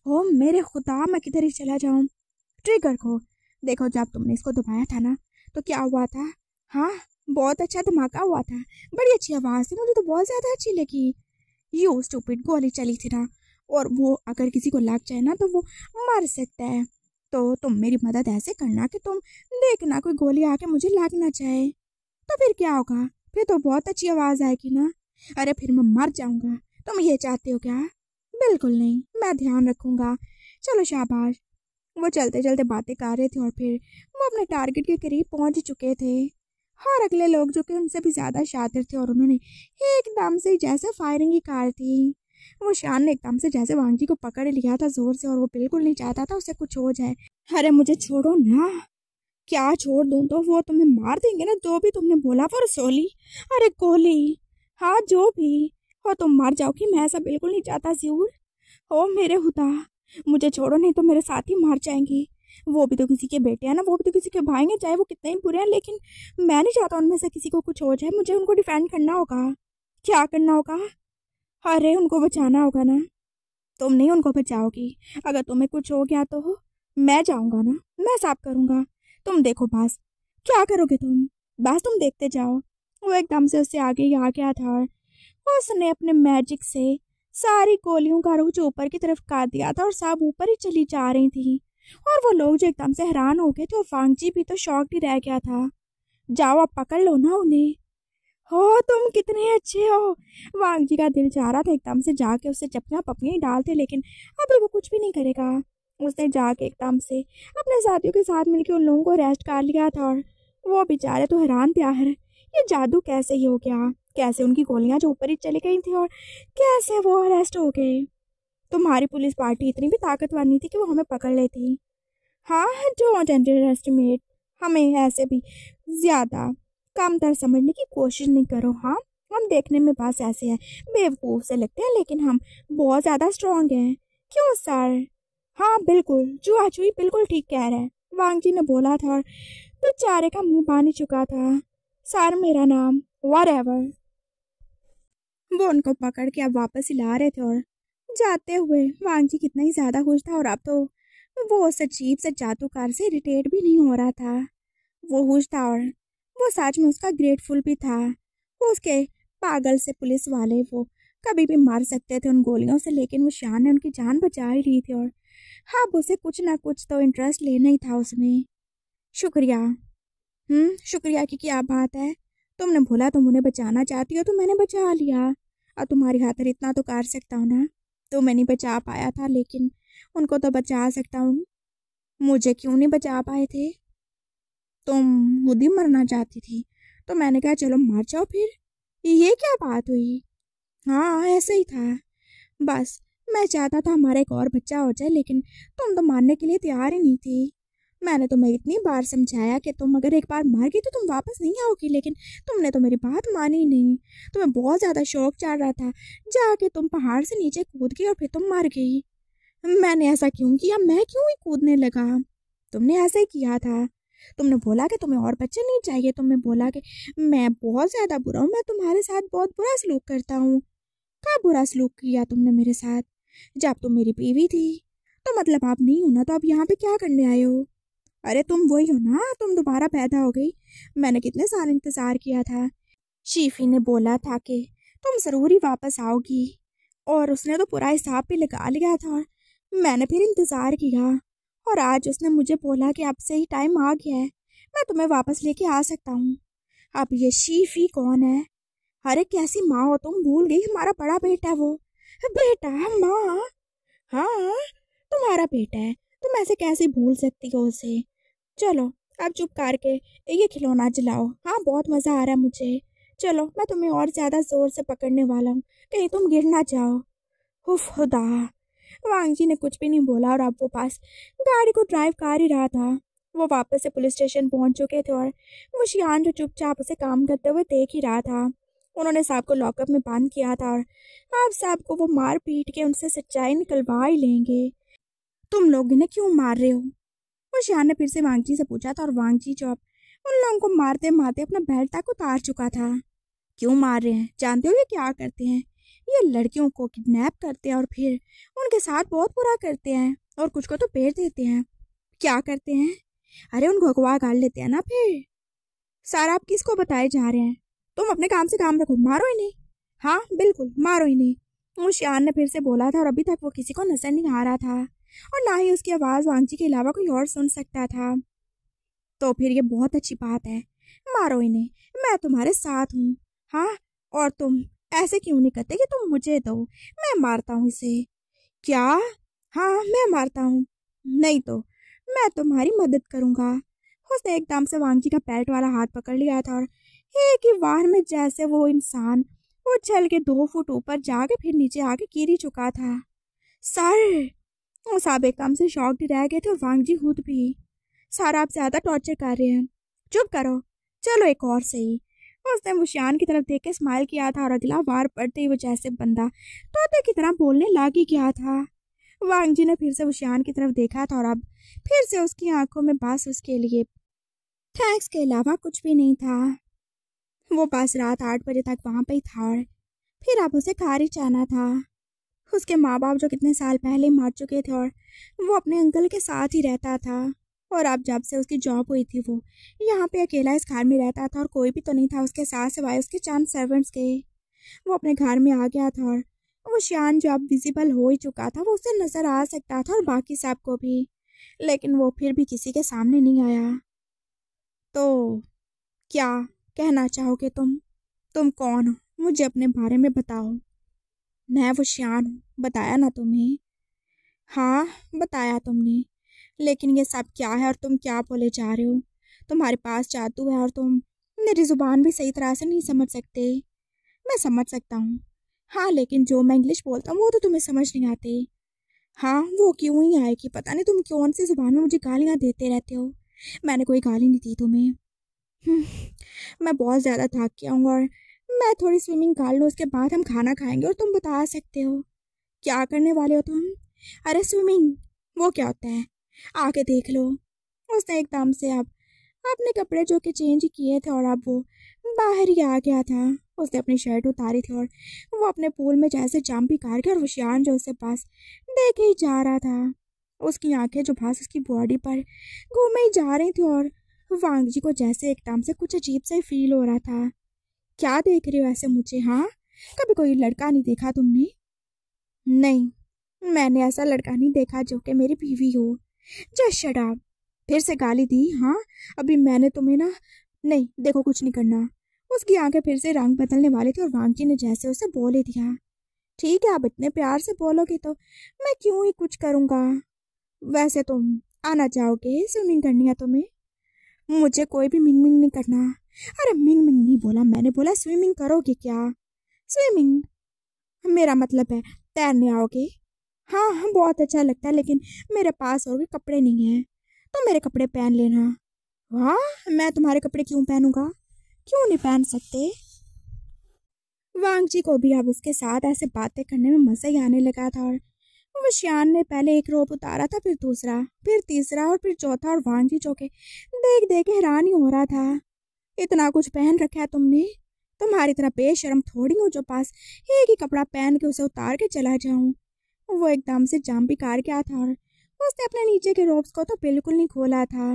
ओ मेरे खुदा, मैं किधर ही चला जाऊं। ट्रिगर को देखो, जब तुमने इसको दबाया था ना, तो क्या हुआ था? हाँ, बहुत अच्छा धमाका हुआ था। बड़ी अच्छी आवाज थी, मुझे तो बहुत ज्यादा अच्छी लगी। यू स्टूपिड, गोली चली थी ना, और वो अगर किसी को लग जाए ना तो वो मर सकता है। तो तुम मेरी मदद ऐसे करना कि तुम देखना कोई गोली आके मुझे लग ना जाए। तो फिर क्या होगा? फिर तो बहुत अच्छी आवाज आएगी ना। अरे फिर मैं मर जाऊंगा। तुम ये चाहते हो क्या? बिल्कुल नहीं, मैं ध्यान रखूंगा। चलो शाबाश। वो चलते चलते बातें कर रहे थे और फिर वो अपने टारगेट के करीब पहुंच चुके थे। और अगले लोग जो कि उनसे भी ज्यादा शातिर थे, और उन्होंने एकदम से जैसे फायरिंग ही कार थी। वो शान ने एकदम से जैसे वांगी को पकड़ लिया था जोर से, और वो बिल्कुल नहीं चाहता था उसे कुछ हो जाए। अरे मुझे छोड़ो ना। क्या छोड़ दूं? तो वो तुम्हें मार देंगे ना, जो भी तुमने बोला। पर सोली, अरे गोली, हाँ जो भी हो तुम मर जाओगी। मैं ऐसा बिल्कुल नहीं चाहता ज़रूर। ओ मेरे खुदा, मुझे छोड़ो, नहीं तो मेरे साथ ही मार जाएंगे। वो भी तो किसी के बेटे हैं ना, वो भी तो किसी के भाई हैं, चाहे वो कितने ही बुरे हैं, लेकिन मैं नहीं चाहता उनमें से किसी को कुछ हो जाए। मुझे उनको डिफेंड करना होगा। क्या करना होगा? अरे उनको बचाना होगा ना। तुम नहीं उनको बचाओगी। अगर तुम्हें कुछ हो गया तो मैं जाऊंगा ना, मैं साफ करूंगा। तुम देखो बस, क्या करोगे तुम? बस तुम देखते जाओ। वो एकदम से उससे आगे ही आ गया था, और उसने अपने मैजिक से सारी गोलियों का रुख ऊपर की तरफ काट दिया था, और सब ऊपर ही चली जा रही थी। और वो लोग जो एकदम से हैरान हो गए थे, और फांगजी भी तो शॉक्ड ही रह गया था। जाओ अब पकड़ लो ना उन्हें। हो तुम कितने अच्छे हो। वांग जी का दिल चाह रहा था एकदम से जाके उससे चप्पलियां पपलियां डालते, लेकिन अभी वो कुछ भी नहीं करेगा। उसने जाके एकदम से अपने साथियों के साथ मिलकर उन लोगों को अरेस्ट कर लिया था, और वो बेचारे तो हैरान थे, यार ये जादू कैसे ही हो गया? कैसे उनकी गोलियां जो ऊपर ही चली गई थी, और कैसे वो अरेस्ट हो गए? तुम्हारी पुलिस पार्टी इतनी भी ताकतवर नहीं थी कि वो हमें पकड़ लेती। हाँ, डोंट अंडर एस्टिमेट हमें, ऐसे भी ज्यादा कमतर समझने की कोशिश नहीं करो। हाँ, हम देखने में बस ऐसे हैं, बेवकूफ से लगते हैं, लेकिन हम बहुत ज्यादा स्ट्रांग हैं। क्यों सर? हाँ बिल्कुल, जुआ चुई बिल्कुल ठीक कह रहे हैं, वांग जी ने बोला था, और बेचारे का मुंह बानी चुका था। सर मेरा नाम व्हाटएवर। वो उनको पकड़ के अब वापस ला रहे थे, और जाते हुए वांग जी कितना ही ज्यादा खुश था, और अब तो वो उस अजीब से जादूकार से इरिटेट भी नहीं हो रहा था। वो खुश था, और वो सच में उसका ग्रेटफुल भी था। वो उसके पागल से पुलिस वाले वो कभी भी मार सकते थे उन गोलियों से, लेकिन वो शान ने उनकी जान बचा ही ली थी, और हाँ उसे कुछ ना कुछ तो इंटरेस्ट लेना ही था उसमें। शुक्रिया। शुक्रिया की क्या बात है? तुमने बोला तुम उन्हें बचाना चाहती हो, तो मैंने बचा लिया। और तुम्हारी खातिर इतना तो कर सकता हूँ ना। तो मैं नहीं बचा पाया था, लेकिन उनको तो बचा सकता हूँ। मुझे क्यों नहीं बचा पाए थे? तुम खुद ही मरना चाहती थी, तो मैंने कहा चलो मर जाओ फिर। ये क्या बात हुई? हाँ ऐसे ही था। बस मैं चाहता था हमारा एक और बच्चा हो जाए, लेकिन तुम तो मानने के लिए तैयार ही नहीं थी। मैंने तुम्हें इतनी बार समझाया कि तुम अगर एक बार मर गई तो तुम वापस नहीं आओगी, लेकिन तुमने तो मेरी बात मानी ही नहीं। तुम्हें बहुत ज्यादा शौक चढ़ रहा था, जाके तुम पहाड़ से नीचे कूद गई और फिर तुम मर गई। मैंने ऐसा क्यों किया? मैं क्यों ही कूदने लगा? तुमने ऐसे ही किया था। तुमने बोला कि तुम्हें और बच्चे नहीं चाहिए। तुमने बोला कि मैं बहुत ज्यादा बुरा हूँ, मैं तुम्हारे साथ बहुत बुरा सलूक करता हूँ। क्या बुरा सलूक किया तुमने मेरे साथ? जब तुम मेरी बीवी थी। तो मतलब आप नहीं हो ना, तो आप यहाँ पे क्या करने आए हो? अरे तुम वही हो ना, तुम दोबारा पैदा हो गई। मैंने कितने साल इंतजार किया था। शीफी ने बोला था कि तुम जरूर ही वापस आओगी, और उसने तो पूरा हिसाब भी लगा लिया था, और मैंने फिर इंतजार किया, और आज उसने मुझे बोला कि अब से ही टाइम आ गया है, मैं तुम्हें वापस लेके आ सकता हूँ। अब ये शीफी कौन है? अरे कैसी माँ हो तुम, भूल गई हमारा बड़ा बेटा है वो। बेटा? माँ? हाँ, तुम्हारा बेटा है, तुम ऐसे कैसे भूल सकती हो उसे? चलो अब चुप करके ये खिलौना जलाओ। हाँ बहुत मजा आ रहा है मुझे। चलो मैं तुम्हें और ज्यादा जोर से पकड़ने वाला हूँ, कहीं तुम गिर ना जाओ। उफ खुदा। वांग जी ने कुछ भी नहीं बोला, और अब वो पास गाड़ी को ड्राइव कर ही रहा था। वो वापस से पुलिस स्टेशन पहुंच चुके थे और वो शियान जो चुपचाप उसे काम करते हुए देख ही रहा था। उन्होंने साहब को लॉकअप में बंद किया था और आप साहब को वो मार पीट के उनसे सच्चाई निकलवा ही लेंगे। तुम लोग इन्हें क्यों मार रहे हो? वो शियान ने फिर से वांगजी से पूछा था और वांगजी जो अब उन लोगों को मारते मारते अपना बेल्ट तक उतार चुका था। क्यों मार रहे हैं? जानते हो ये क्या करते हैं? ये लड़कियों को किडनैप करते हैं और फिर उनके साथ बहुत बुरा करते हैं और कुछ को तो बेच देते हैं। क्या करते हैं? अरे उनको अगवा कर लेते हैं ना। फिर सारा आप किसको बताए जा रहे हैं? तुम अपने काम से काम रखो, मारो इन्हें। हाँ बिल्कुल, मारो इन्हें। वो शियान ने फिर से बोला था और अभी तक वो किसी को नजर नहीं आ रहा था और ना ही उसकी आवाज वांगजी के अलावा कोई और सुन सकता था। तो फिर ये बहुत अच्छी बात है, मारो इन्हें, मैं तुम्हारे साथ हूँ। हाँ, और तुम ऐसे क्यों नहीं करते कि तुम मुझे दो, मैं मारता हूँ इसे। क्या? हाँ मैं मारता हूँ। नहीं तो मैं तुम्हारी मदद करूंगा। उसने एकदम से वांगजी का बेल्ट वाला हाथ पकड़ लिया था और एक ही बार में जैसे वो इंसान उछल के 2 फुट ऊपर जाके फिर नीचे आके गिर ही चुका था। सर! वो साहब एकदम से शॉक्ड रह गए थे और वांगजी खुद भी। सर आप ज्यादा टॉर्चर कर रहे हैं, चुप करो, चलो एक और सही। उसने मुशियान की तरफ देख के स्माइल किया था और अगला वार पड़ते ही वो जैसे बंदा तोते की तरह बोलने लग ही गया था। वांगजी ने फिर से मुशियान की तरफ देखा था और अब फिर से उसकी आंखों में बस उसके लिए थैंक्स के अलावा कुछ भी नहीं था। वो बस रात 8 बजे तक वहां पे ही था और फिर अब उसे घर ही जाना था। उसके माँ बाप जो कितने साल पहले मर चुके थे और वो अपने अंकल के साथ ही रहता था और अब जब से उसकी जॉब हुई थी वो यहाँ पे अकेला इस घर में रहता था और कोई भी तो नहीं था उसके साथ सिवाय उसके चंद सर्वेंट्स के। वो अपने घर में आ गया था और वो शियान जो अब विजिबल हो ही चुका था वो उसे नजर आ सकता था और बाकी सबको भी, लेकिन वो फिर भी किसी के सामने नहीं आया। तो क्या कहना चाहोगे तुम कौन हो? मुझे अपने बारे में बताओ। मैं वो शियान हूँ, बताया ना तुम्हें? हाँ बताया तुमने, लेकिन ये सब क्या है और तुम क्या बोले जा रहे हो? तुम्हारे पास जादू है और तुम मेरी जुबान भी सही तरह से नहीं समझ सकते। मैं समझ सकता हूँ, हाँ, लेकिन जो मैं इंग्लिश बोलता हूँ वो तो तुम्हें समझ नहीं आती। हाँ वो क्यों ही आएगी, पता नहीं तुम कौन सी जुबान में मुझे गालियाँ देते रहते हो। मैंने कोई गाली नहीं दी तुम्हें। मैं बहुत ज़्यादा थक गया हूँ और मैं थोड़ी स्विमिंग कर लूँ, उसके बाद हम खाना खाएंगे और तुम बता सकते हो। क्या करने वाले हो तुम? अरे स्विमिंग, वो क्या होता है, आके देख लो। उसने एकदम से अब अपने कपड़े जो कि चेंज किए थे और अब वो बाहर ही आ गया था। उसने अपनी शर्ट उतारी थी और वो अपने पूल में जैसे जंप ही कर गया और वो शियान जो उससे पास देखे ही जा रहा था। उसकी आंखें जो बस उसकी बॉडी पर घूमे ही जा रही थी और वांगजी को जैसे एकदम से कुछ अजीब सा ही फील हो रहा था। क्या देख रहे हो ऐसे मुझे? हाँ, कभी कोई लड़का नहीं देखा तुमने? नहीं, मैंने ऐसा लड़का नहीं देखा जो कि मेरी बीवी हो। Just shut up. फिर से गाली दी? हाँ, अभी मैंने तुम्हें ना, नहीं देखो कुछ नहीं करना। उसकी आंखें फिर से रंग बदलने वाली थी और वांगजी ने जैसे उसे बोल ही दिया, ठीक है आप इतने प्यार से बोलोगे तो मैं क्यों ही कुछ करूँगा। वैसे तुम आना चाहोगे? स्विमिंग करनी है तुम्हें? मुझे कोई भी मिंग मिंग नहीं करना। अरे मिंग मिंग नहीं बोला मैंने, बोला स्विमिंग करोगे क्या? स्विमिंग मेरा मतलब है तैरने आओगे? हाँ हाँ बहुत अच्छा लगता है, लेकिन मेरे पास और भी कपड़े नहीं हैं, तो मेरे कपड़े पहन लेना। वाह, मैं तुम्हारे कपड़े क्यों पहनूंगा? क्यों नहीं पहन सकते? वांगजी को भी अब उसके साथ ऐसे बातें करने में मजा ही आने लगा था और वो शियान ने पहले एक रोप उतारा था, फिर दूसरा, फिर तीसरा और फिर चौथा, और वांगजी जो के देख देख के हैरान ही हो रहा था। इतना कुछ पहन रखा है तुमने? तुम्हारी तरह बेशर्म थोड़ी हूँ जो पास एक ही कपड़ा पहन के उसे उतार के चला जाऊं। वो एकदम से जंप भी कर गया था और उसने अपने नीचे के रोप्स को तो बिल्कुल नहीं खोला था।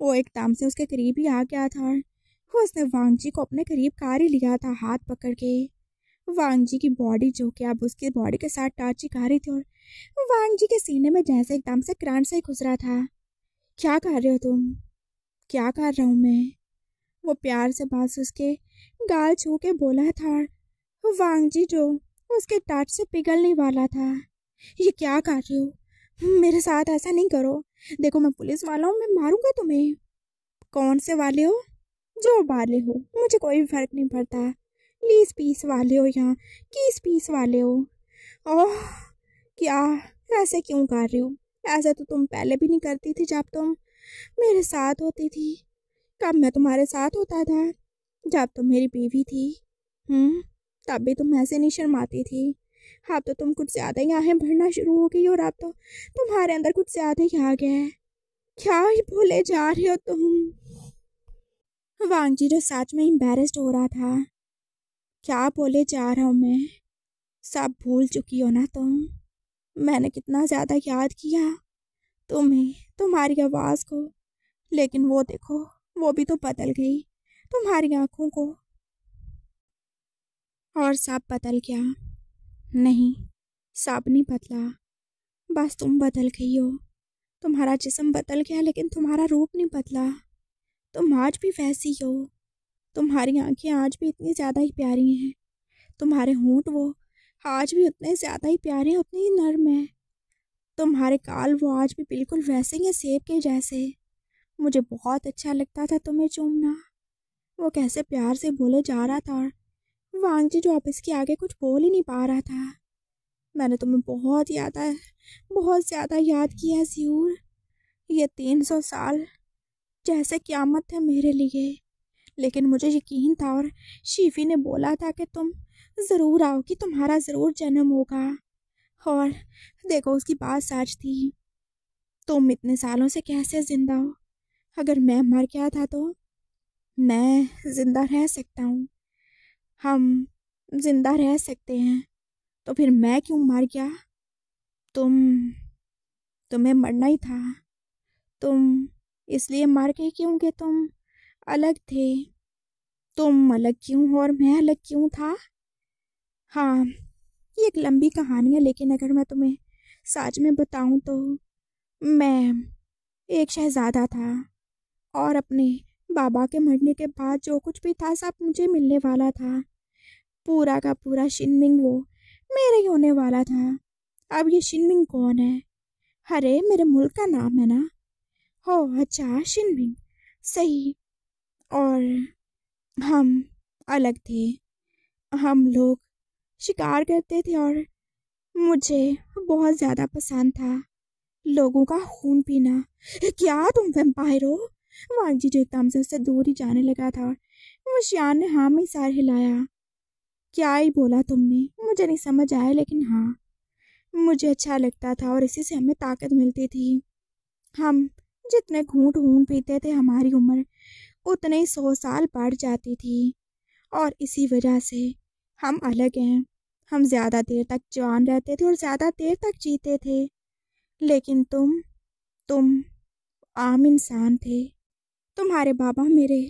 वो एकदम से उसके करीब ही आ गया था और उसने वांगजी को अपने करीब कार ही लिया था हाथ पकड़ के। वांगजी की बॉडी जो कि अब उसकी बॉडी के साथ टच ही कर रही थी और वांगजी के सीने में जैसे एकदम से करंट से ही गुजरा था। क्या कर रहे हो तुम? क्या कर रहा हूँ मैं? वो प्यार से बस उसके गाल छू के बोला था और वांगजी जो उसके टच से पिघलने वाला था। ये क्या कर रहे हो? मेरे साथ ऐसा नहीं करो, देखो मैं पुलिस वाला हूँ, मैं मारूंगा तुम्हें। कौन से वाले हो? जो वाले हो, मुझे कोई फर्क नहीं पड़ता। लीज पीस वाले हो या किस पीस वाले हो? ओह, क्या ऐसे क्यों कर रही हो? ऐसा तो तुम पहले भी नहीं करती थी जब तुम मेरे साथ होती थी। कब मैं तुम्हारे साथ होता था? जब तुम मेरी बीवी थी। तब भी तुम ऐसे नहीं शर्माती थी। अब तो तुम कुछ ज्यादा ही आहें भरना शुरू हो गई और अब तो तुम्हारे अंदर कुछ ज्यादा ही आ गया है। क्या ही बोले जा रहे हो तुम? वांगजी जो सच में एम्बैरेस्ड हो रहा था। क्या बोले जा रहा हूँ मैं? सब भूल चुकी हो ना तुम? मैंने कितना ज्यादा याद किया तुम्हें, तुम्हारी आवाज को, लेकिन वो देखो, वो भी तो बदल गई तुम्हारी आंखों को। और सब बदल गया? नहीं, सब नहीं बदला, बस तुम बदल गई हो। तुम्हारा जिस्म बदल गया लेकिन तुम्हारा रूप नहीं बदला। तुम आज भी वैसी हो। तुम्हारी आंखें आज भी इतनी ज़्यादा ही प्यारी हैं। तुम्हारे होंठ वो आज भी उतने ज़्यादा ही प्यारे हैं, उतने ही नर्म हैं। तुम्हारे गाल वो आज भी बिल्कुल वैसे ही हैं, सेब के जैसे। मुझे बहुत अच्छा लगता था तुम्हें चूमना। वो कैसे प्यार से बोले जा रहा था। वांगजी जो अब इसके आगे कुछ बोल ही नहीं पा रहा था। मैंने तुम्हें बहुत ज़्यादा याद किया ज़रूर। ये 300 साल जैसे क़यामत है मेरे लिए, लेकिन मुझे यकीन था और शीफी ने बोला था कि तुम ज़रूर आओगी, तुम्हारा ज़रूर जन्म होगा। और देखो, उसकी बात सच थी। तुम इतने सालों से कैसे ज़िंदा हो? अगर मैं मर गया था तो मैं ज़िंदा रह सकता हूँ, हम ज़िंदा रह सकते हैं, तो फिर मैं क्यों मर गया? तुम्हें मरना ही था। तुम इसलिए मर गए क्योंकि तुम अलग थे। तुम अलग क्यों और मैं अलग क्यों था? हाँ, ये एक लंबी कहानी है, लेकिन अगर मैं तुम्हें सच में बताऊं तो मैं एक शहजादा था और अपने बाबा के मरने के बाद जो कुछ भी था सब मुझे मिलने वाला था। पूरा का पूरा शिनमिंग वो मेरे ही होने वाला था। अब ये शिनमिंग कौन है? अरे, मेरे मुल्क का नाम है ना। हो अच्छा, शिनमिंग, सही। और हम अलग थे। हम लोग शिकार करते थे और मुझे बहुत ज़्यादा पसंद था लोगों का खून पीना। क्या तुम वैम्पायर हो? वांगजी जो एकदम से उससे दूर ही जाने लगा था और मुशियान ने हाँ में सर हिलाया। क्या ही बोला तुमने? मुझे नहीं समझ आया, लेकिन हाँ, मुझे अच्छा लगता था और इसी से हमें ताकत मिलती थी। हम जितने घूंट खून पीते थे हमारी उम्र उतने ही 100 साल बढ़ जाती थी और इसी वजह से हम अलग हैं। हम ज़्यादा देर तक जवान रहते थे और ज़्यादा देर तक जीते थे, लेकिन तुम आम इंसान थे। तुम्हारे बाबा मेरे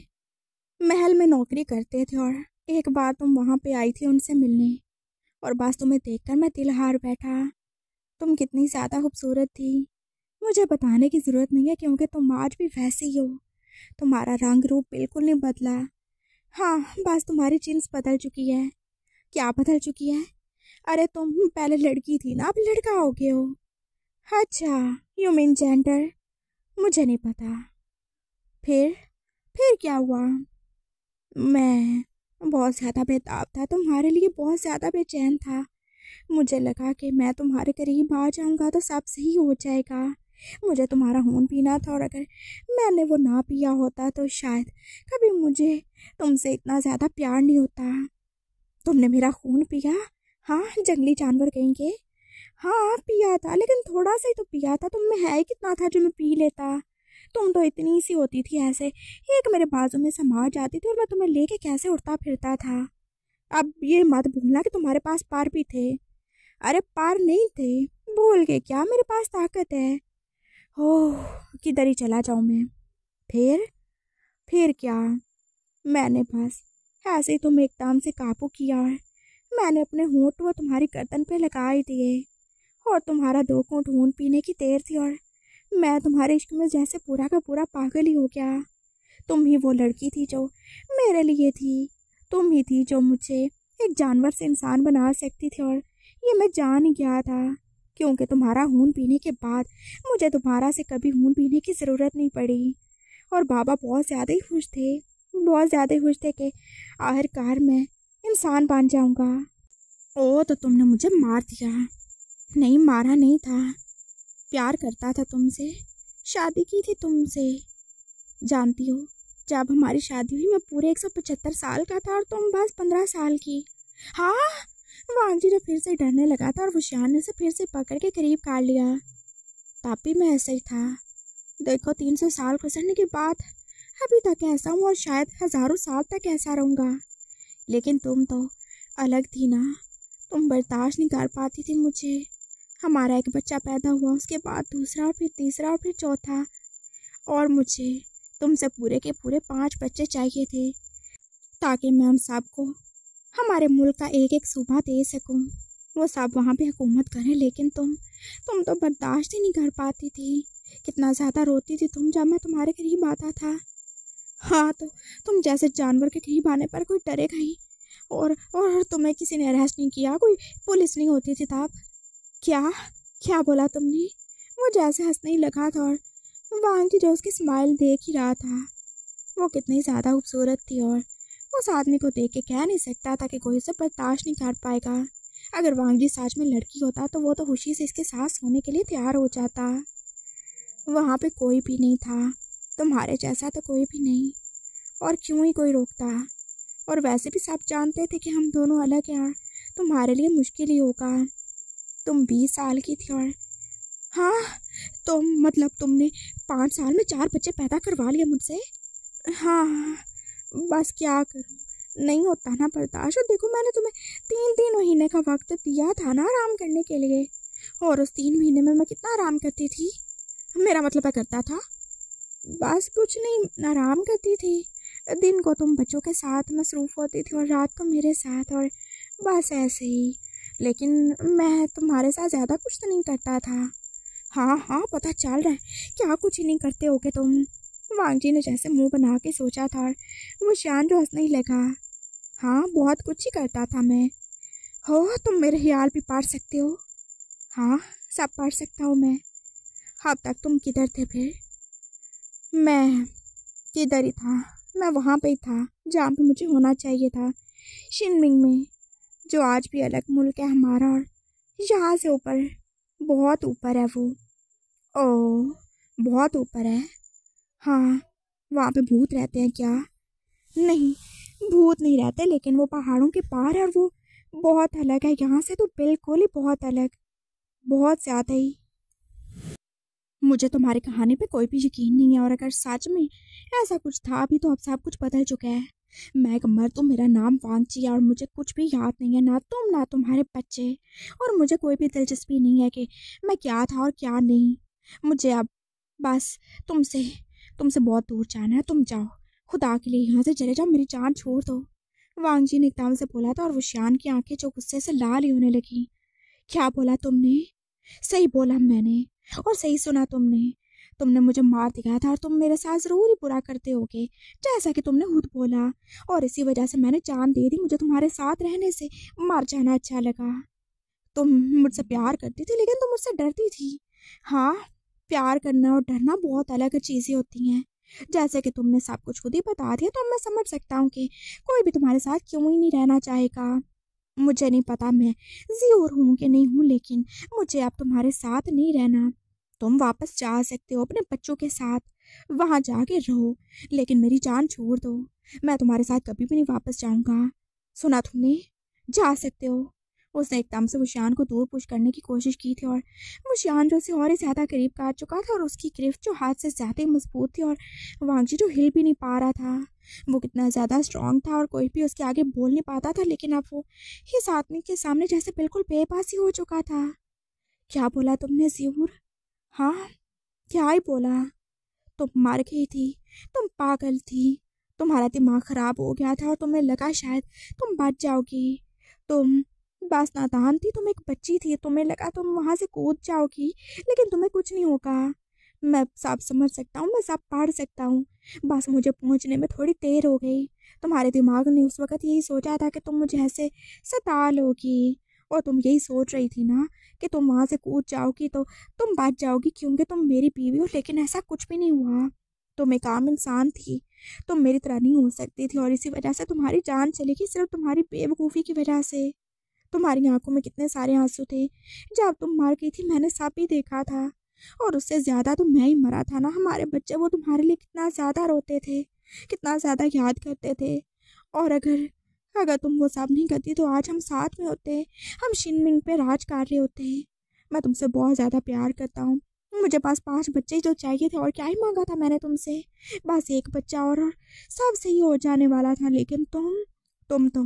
महल में नौकरी करते थे और एक बार तुम वहाँ पे आई थी उनसे मिलने, और बस तुम्हें देखकर मैं दिल हार बैठा। तुम कितनी ज़्यादा खूबसूरत थी, मुझे बताने की ज़रूरत नहीं है, क्योंकि तुम आज भी वैसी ही हो। तुम्हारा रंग रूप बिल्कुल नहीं बदला। हाँ, बस तुम्हारी जीन्स बदल चुकी है। क्या बदल चुकी है? अरे, तुम पहले लड़की थी ना, अब लड़का हो गए हो। अच्छा, यू मीन जेंडर? मुझे नहीं पता। फिर क्या हुआ? मैं बहुत ज़्यादा बेताब था, तुम्हारे लिए बहुत ज़्यादा बेचैन था। मुझे लगा कि मैं तुम्हारे करीब आ जाऊंगा तो सब सही हो जाएगा। मुझे तुम्हारा खून पीना था और अगर मैंने वो ना पिया होता तो शायद कभी मुझे तुमसे इतना ज़्यादा प्यार नहीं होता। तुमने मेरा खून पिया? हाँ, जंगली जानवर कहेंगे। हाँ, पिया था, लेकिन थोड़ा सा ही तो पिया था। तुम में है ही कितना था जो मैं पी लेता? तुम तो इतनी सी होती थी, ऐसे एक मेरे बाजू में समा जाती थी और मैं तुम्हें लेके कैसे उड़ता फिरता था। अब ये मत भूलना कि तुम्हारे पास पार भी थे। अरे, पार नहीं थे, भूल गए क्या? मेरे पास ताकत है। ओह, किधर ही चला जाऊं मैं? फिर क्या? मैंने बस ऐसे ही तुम्हें एकदम से काबू किया और मैंने अपने होंठ वो तुम्हारी गर्दन पे लगा ही दिए और तुम्हारा 2 घूंट खून पीने की देर थी और मैं तुम्हारे इश्क में जैसे पूरा का पूरा पागल ही हो गया। तुम ही वो लड़की थी जो मेरे लिए थी। तुम ही थी जो मुझे एक जानवर से इंसान बना सकती थी और ये मैं जान ही गया था, क्योंकि तुम्हारा खून पीने के बाद मुझे दोबारा से कभी खून पीने की ज़रूरत नहीं पड़ी। और बाबा बहुत ज़्यादा ही खुश थे, बहुत ज़्यादा खुश थे कि आखिरकार मैं इंसान बन जाऊंगा। ओ, तो तुमने मुझे मार दिया? नहीं, मारा नहीं था, प्यार करता था तुमसे, शादी की थी तुमसे। जानती हो, जब हमारी शादी हुई मैं पूरे 175 साल का था और तुम बस 15 साल की। हाँ, वांग जी ने फिर से डरने लगा था और वुशियान ने उसे फिर से पकड़ के करीब कर लिया। तब भी मैं ऐसा ही था। देखो, 300 साल गुजरने के बाद अभी तक ऐसा हूँ और शायद हजारों साल तक ऐसा रहूँगा। लेकिन तुम तो अलग थी ना, तुम बर्दाश्त नहीं कर पाती थी मुझे। हमारा एक बच्चा पैदा हुआ, उसके बाद दूसरा, फिर तीसरा और फिर चौथा, और मुझे तुमसे पूरे के पूरे 5 बच्चे चाहिए थे ताकि मैं उन सबको हमारे मुल्क का एक एक सूबा दे सकूं, वो सब वहाँ पे हुकूमत करें। लेकिन तुम तो बर्दाश्त ही नहीं कर पाती थी। कितना ज़्यादा रोती थी तुम जब मैं तुम्हारे करीब आता था। हाँ, तो तुम जैसे जानवर के करीब आने पर कोई डरेगा ही। और तुम्हें किसी ने अरेस्ट नहीं किया, कोई पुलिस नहीं होती थी तब। क्या क्या बोला तुमने? वो जैसे हंसने ही लगा था और वांग जी जो उसकी स्माइल देख ही रहा था, वो कितनी ज़्यादा खूबसूरत थी और उस आदमी को देख के कह नहीं सकता था कि कोई उसे बर्दाश्त नहीं कर पाएगा। अगर वांग जी सच में लड़की होता तो वो तो खुशी से इसके साथ सोने के लिए तैयार हो जाता। वहाँ पे कोई भी नहीं था, तुम्हारे जैसा तो कोई भी नहीं, और क्यों ही कोई रोकता। और वैसे भी सब जानते थे कि हम दोनों अलग हैं, तुम्हारे लिए मुश्किल ही होगा। तुम 20 साल की थी और हाँ, तो मतलब तुमने 5 साल में 4 बच्चे पैदा करवा लिए मुझसे। हाँ, बस क्या करूँ, नहीं होता ना बर्दाश्त। और देखो, मैंने तुम्हें 3 महीने का वक्त दिया था ना आराम करने के लिए, और उस 3 महीने में मैं कितना आराम करती थी। मेरा मतलब है करता था, बस कुछ नहीं, आराम करती थी। दिन को तुम बच्चों के साथ मसरूफ़ होती थी और रात को मेरे साथ, और बस ऐसे ही। लेकिन मैं तुम्हारे साथ ज़्यादा कुछ तो नहीं करता था। हाँ हाँ, पता चल रहा है, क्या कुछ ही नहीं करते होगे तुम। वांग जी ने जैसे मुंह बना के सोचा था और वो शान जो हंसने ही लगा। हाँ, बहुत कुछ ही करता था मैं। हो, तुम मेरे ख्याल भी पढ़ सकते हो। हाँ, सब पढ़ सकता हूँ मैं। अब तक तुम किधर थे फिर? मैं किधर ही था, मैं वहाँ पे ही था जहाँ पे मुझे होना चाहिए था, शिनमिंग में, जो आज भी अलग मुल्क है हमारा, और यहाँ से ऊपर, बहुत ऊपर है वो। ओह, बहुत ऊपर है। हाँ, वहाँ पे भूत रहते हैं क्या? नहीं, भूत नहीं रहते, लेकिन वो पहाड़ों के पार है और वो बहुत अलग है यहाँ से, तो बिल्कुल ही बहुत अलग, बहुत ज़्यादा ही। मुझे तुम्हारी कहानी पे कोई भी यकीन नहीं है, और अगर सच में ऐसा कुछ था भी तो अब सब कुछ बदल चुका है। मैं एक मर्द हूँ, मेरा नाम वांग जी है और मुझे कुछ भी याद नहीं है, ना तुम ना तुम्हारे बच्चे, और मुझे कोई भी दिलचस्पी नहीं है कि मैं क्या था और क्या नहीं। मुझे अब बस तुमसे तुमसे बहुत दूर जाना है। तुम जाओ, खुदा के लिए यहाँ से चले जाओ, मेरी जान छोड़ दो। वांग जी ने एकदम से बोला था और वुशियान की आंखें जो गुस्से से लाल ही होने लगी। क्या बोला तुमने? सही बोला मैंने, और सही सुना तुमने। तुमने मुझे मार दिखाया था और तुम मेरे साथ ज़रूर ही बुरा करते होगे, जैसा कि तुमने खुद बोला, और इसी वजह से मैंने जान दे दी। मुझे तुम्हारे साथ रहने से मर जाना अच्छा लगा। तुम मुझसे प्यार करती थी, लेकिन तुम मुझसे डरती थी। हाँ, प्यार करना और डरना बहुत अलग चीज़ें होती हैं। जैसे कि तुमने सब कुछ खुद ही बता दिया, तो मैं समझ सकता हूँ कि कोई भी तुम्हारे साथ क्यों ही नहीं रहना चाहेगा। मुझे नहीं पता मैं ज़रूर हूँ कि नहीं हूँ, लेकिन मुझे अब तुम्हारे साथ नहीं रहना। तुम वापस जा सकते हो अपने बच्चों के साथ, वहाँ जाके रहो, लेकिन मेरी जान छोड़ दो। मैं तुम्हारे साथ कभी भी नहीं वापस जाऊँगा, सुना तुमने? जा सकते हो। उसने एकदम से वुशियान को दूर पुश करने की कोशिश की थी, और वुशियान जो उसे और ही ज़्यादा करीब काट चुका था, और उसकी गिरफ्त जो हाथ से ज़्यादा ही मजबूत थी, और वांग जी जो हिल भी नहीं पा रहा था। वो कितना ज़्यादा स्ट्रांग था और कोई भी उसके आगे बोल नहीं पाता था, लेकिन अब वो इस आदमी के सामने जैसे बिल्कुल बेबसी हो चुका था। क्या बोला तुमने ज़रूर? हाँ, क्या ही बोला? तुम मर गई थी, तुम पागल थी, तुम्हारा दिमाग खराब हो गया था और तुम्हें लगा शायद तुम बच जाओगी। तुम बस नादान थी, तुम एक बच्ची थी, तुम्हें लगा तुम वहाँ से कूद जाओगी, लेकिन तुम्हें कुछ नहीं होगा। मैं सब समझ सकता हूँ, मैं सब पढ़ सकता हूँ, बस मुझे पहुँचने में थोड़ी देर हो गई। तुम्हारे दिमाग ने उस वक़्त यही सोचा था कि तुम मुझे ऐसे सता लोगी, और तुम यही सोच रही थी ना कि तुम वहाँ से कूद जाओगी तो तुम बच जाओगी क्योंकि तुम मेरी बीवी हो, लेकिन ऐसा कुछ भी नहीं हुआ। तुम एक आम इंसान थी, तुम मेरी तरह नहीं हो सकती थी, और इसी वजह से तुम्हारी जान चली गई, सिर्फ तुम्हारी बेवकूफ़ी की वजह से। तुम्हारी आंखों में कितने सारे आंसू थे जब तुम मर गई थी, मैंने सब ही देखा था। और उससे ज़्यादा तो मैं ही मरा था ना। हमारे बच्चे वो तुम्हारे लिए कितना ज़्यादा रोते थे, कितना ज़्यादा याद करते थे। और अगर अगर तुम वो सब नहीं करती तो आज हम साथ में होते, हम शिनमिंग पे राज कर रहे होते। मैं तुमसे बहुत ज़्यादा प्यार करता हूँ। मुझे पास 5 बच्चे ही तो चाहिए थे, और क्या ही मांगा था मैंने तुमसे। बस एक बच्चा और सब सही हो जाने वाला था। लेकिन तुम तो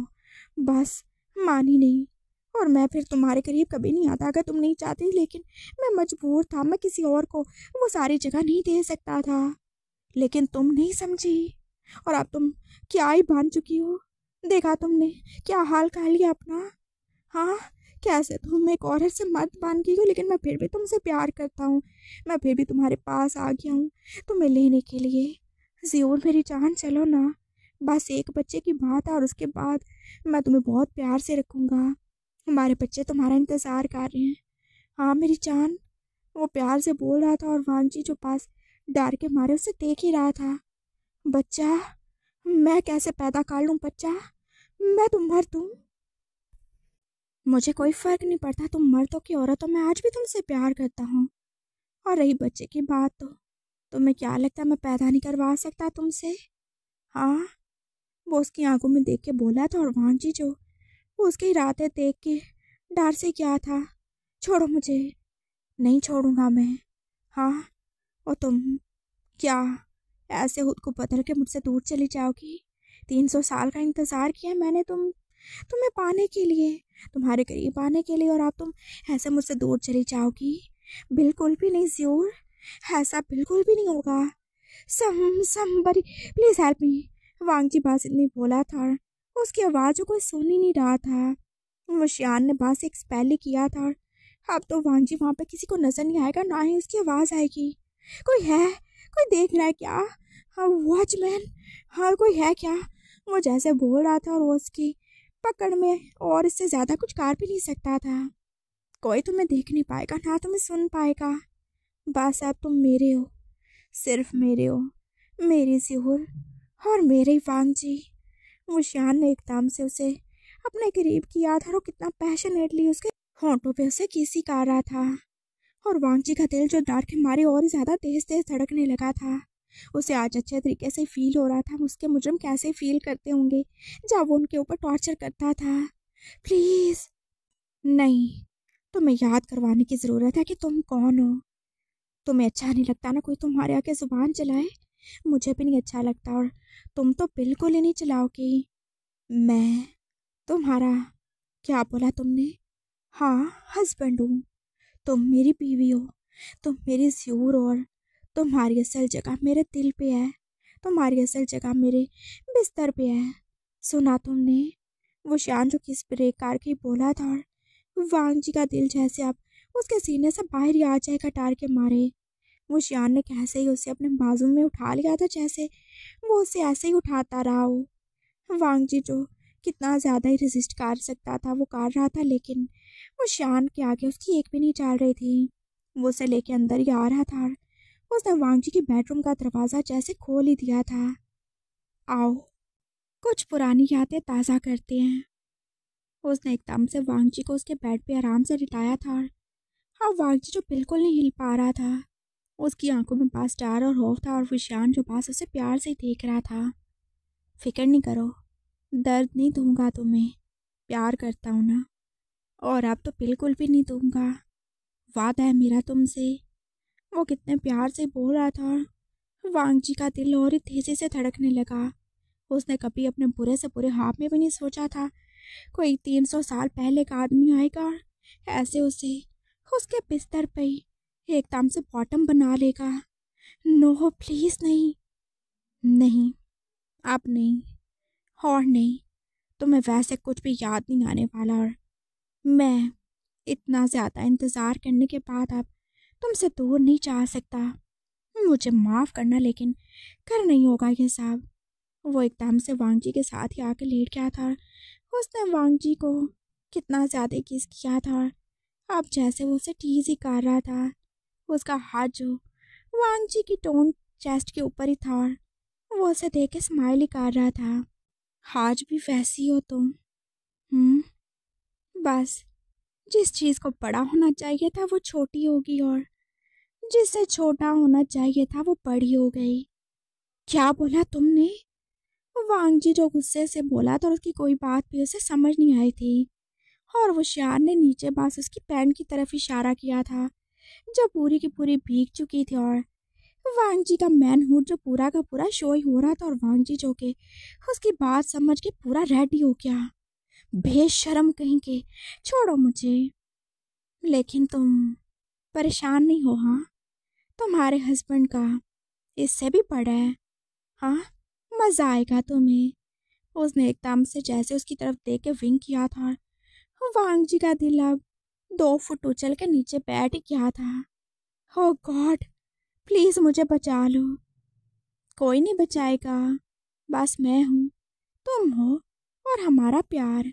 बस मानी नहीं। और मैं फिर तुम्हारे करीब कभी नहीं आता अगर तुम नहीं चाहती। लेकिन मैं मजबूर था, मैं किसी और को वो सारी जगह नहीं दे सकता था। लेकिन तुम नहीं समझी, और अब तुम क्या ही बन चुकी हो। देखा तुमने क्या हाल कर लिया अपना। हाँ, कैसे तुम एक औरत से मर्द बन गई हो, लेकिन मैं फिर भी तुमसे प्यार करता हूँ। मैं फिर भी तुम्हारे पास आ गया हूँ तुम्हें लेने के लिए। ज़रूर मेरी जान, चलो ना। बस एक बच्चे की बात है, और उसके बाद मैं तुम्हें बहुत प्यार से रखूँगा। हमारे बच्चे तुम्हारा इंतज़ार कर रहे हैं। हाँ मेरी जान। वो प्यार से बोल रहा था, और वांजी जो पास डर के मारे उसे देख ही रहा था। बच्चा, मैं कैसे पैदा कर लूँ बच्चा? मैं तो मर्द हूँ, मुझे कोई फ़र्क नहीं पड़ता तुम मर्द हो कि औरत हो। मैं आज भी तुमसे प्यार करता हूँ। और रही बच्चे की बात, तो तुम्हें क्या लगता है मैं पैदा नहीं करवा सकता तुमसे? हाँ, वो उसकी आंखों में देख के बोला था। और वांजी जो वो उसके इरादे देख के डर से क्या था। छोड़ो मुझे, नहीं छोड़ूंगा मैं। हाँ, और तुम क्या ऐसे खुद को बदल के मुझसे दूर चली जाओगी? 300 साल का इंतज़ार किया मैंने तुम्हें पाने के लिए, तुम्हारे करीब आने के लिए, और अब तुम ऐसे मुझसे दूर चली जाओगी? बिल्कुल भी नहीं ज़रूर, ऐसा बिल्कुल भी नहीं होगा। Somebody please help me. Wang Ji बस इतनी बोला था, उसकी आवाज़ को कोई सुन ही नहीं रहा था। मुशियान ने बस एक स्पेल ही किया था। अब तो वांगजी वहाँ पे किसी को नजर नहीं आएगा, ना ही उसकी आवाज़ आएगी। कोई है? कोई देख रहा है क्या? हाँ वॉचमैन, हाँ कोई है क्या? वो जैसे बोल रहा था, और वो उसकी पकड़ में, और इससे ज़्यादा कुछ कर भी नहीं सकता था। कोई तुम्हें देख नहीं पाएगा, ना तुम्हें सुन पाएगा। बस अब तुम मेरे हो, सिर्फ मेरे हो, मेरी ज़हूर और मेरे ही वांगजी। मुशियान ने एकदम से उसे अपने करीब किया था, और कितना पैशनेटली उसके होंठों पे उसे किसी कर रहा था। और वांगजी का दिल जो डर के मारे और ज़्यादा तेज तेज धड़कने लगा था। उसे आज अच्छे तरीके से फील हो रहा था उसके मुजरिम कैसे फील करते होंगे जब वो उनके ऊपर टॉर्चर करता था। प्लीज़ नहीं, तुम्हें याद करवाने की ज़रूरत है कि तुम कौन हो। तुम्हें अच्छा नहीं लगता ना कोई तुम्हारे आके ज़ुबान चलाए? मुझे भी नहीं अच्छा लगता, और तुम तो बिल्कुल ही नहीं चलाओगी। मैं तुम्हारा, क्या बोला तुमने? हाँ, हस्बैंड हूँ। तुम मेरी बीवी हो, तुम मेरी ज़रूर, और तुम्हारी असल जगह मेरे दिल पे है, तुम्हारी असल जगह मेरे बिस्तर पे है। सुना तुमने? वो शान जो किस ब्रेक करके बोला था, और वांगजी का दिल जैसे अब उसके सीने से बाहर ही आ जाए कटार के मारे। वो शान ने कैसे ही उसे अपने बाजू में उठा लिया था, जैसे वो उसे ऐसे ही उठाता रहा हो। वांगजी जो कितना ज़्यादा ही रेजिस्ट कर सकता था वो कर रहा था, लेकिन वो शान के आगे उसकी एक भी नहीं चल रही थी। वो उसे लेके अंदर ही आ रहा था। उसने वांगजी के बेडरूम का दरवाज़ा जैसे खोल ही दिया था। आओ, कुछ पुरानी यादें ताज़ा करते हैं। उसने एकदम से वांगजी को उसके बेड पे आराम से लिटाया था। हाँ, वांगजी जो बिल्कुल नहीं हिल पा रहा था, उसकी आंखों में पास डर और खौफ था, और विशान जो पास उसे प्यार से देख रहा था। फिक्र नहीं करो, दर्द नहीं दूंगा तुम्हें, प्यार करता हूँ ना, और अब तो बिल्कुल भी नहीं दूंगा, वादा है मेरा तुमसे। वो कितने प्यार से बोल रहा था, और वांगजी का दिल और ही तेजी से धड़कने लगा। उसने कभी अपने बुरे से बुरे हाथ में भी नहीं सोचा था कोई 300 साल पहले का आदमी आएगा और ऐसे उसे उसके बिस्तर पे ही एकदम से बॉटम बना लेगा। नो प्लीज़ नहीं, नहीं, अब नहीं, और नहीं, तुम्हें वैसे कुछ भी याद नहीं आने वाला, और मैं इतना ज़्यादा इंतज़ार करने के बाद अब तुमसे दूर नहीं जा सकता। मुझे माफ़ करना, लेकिन कर नहीं होगा ये सब। वो एकदम से वांगजी के साथ ही आके लेट गया था। उसने वांगजी को कितना ज़्यादा किस किया था, अब जैसे वो उसे टीज ही कर रहा था। उसका हाथ जो वांगजी की टोन चेस्ट के ऊपर ही था, और वो उसे देख के स्माइल ही कर रहा था। आज भी वैसी हो तुम। बस जिस चीज़ को बड़ा होना चाहिए था वो छोटी होगी, और जिससे छोटा होना चाहिए था वो बड़ी हो गई। क्या बोला तुमने? वांग जी जो गुस्से से बोला था और उसकी कोई बात भी उसे समझ नहीं आई थी, और वो श्यान ने नीचे बस उसकी पैंट की तरफ इशारा किया था जो पूरी की पूरी भीग चुकी थी। और वांग जी का मैनहुड जो पूरा का पूरा शो ही हो रहा था, और वांग जी जो के उसकी बात समझ के पूरा रेडी हो गया। बेशर्म कहीं के, छोड़ो मुझे। लेकिन तुम परेशान नहीं हो? हाँ, तुम्हारे हस्बैंड का इससे भी बड़ा है। हाँ, मजा आएगा तुम्हें। उसने एकदम से जैसे उसकी तरफ देख के विंक किया था। वांग जी का दिल अब 2 फुट उछल के नीचे बैठ गया था। ओ गॉड, प्लीज मुझे बचा लो। कोई नहीं बचाएगा, बस मैं हूँ, तुम हो और हमारा प्यार।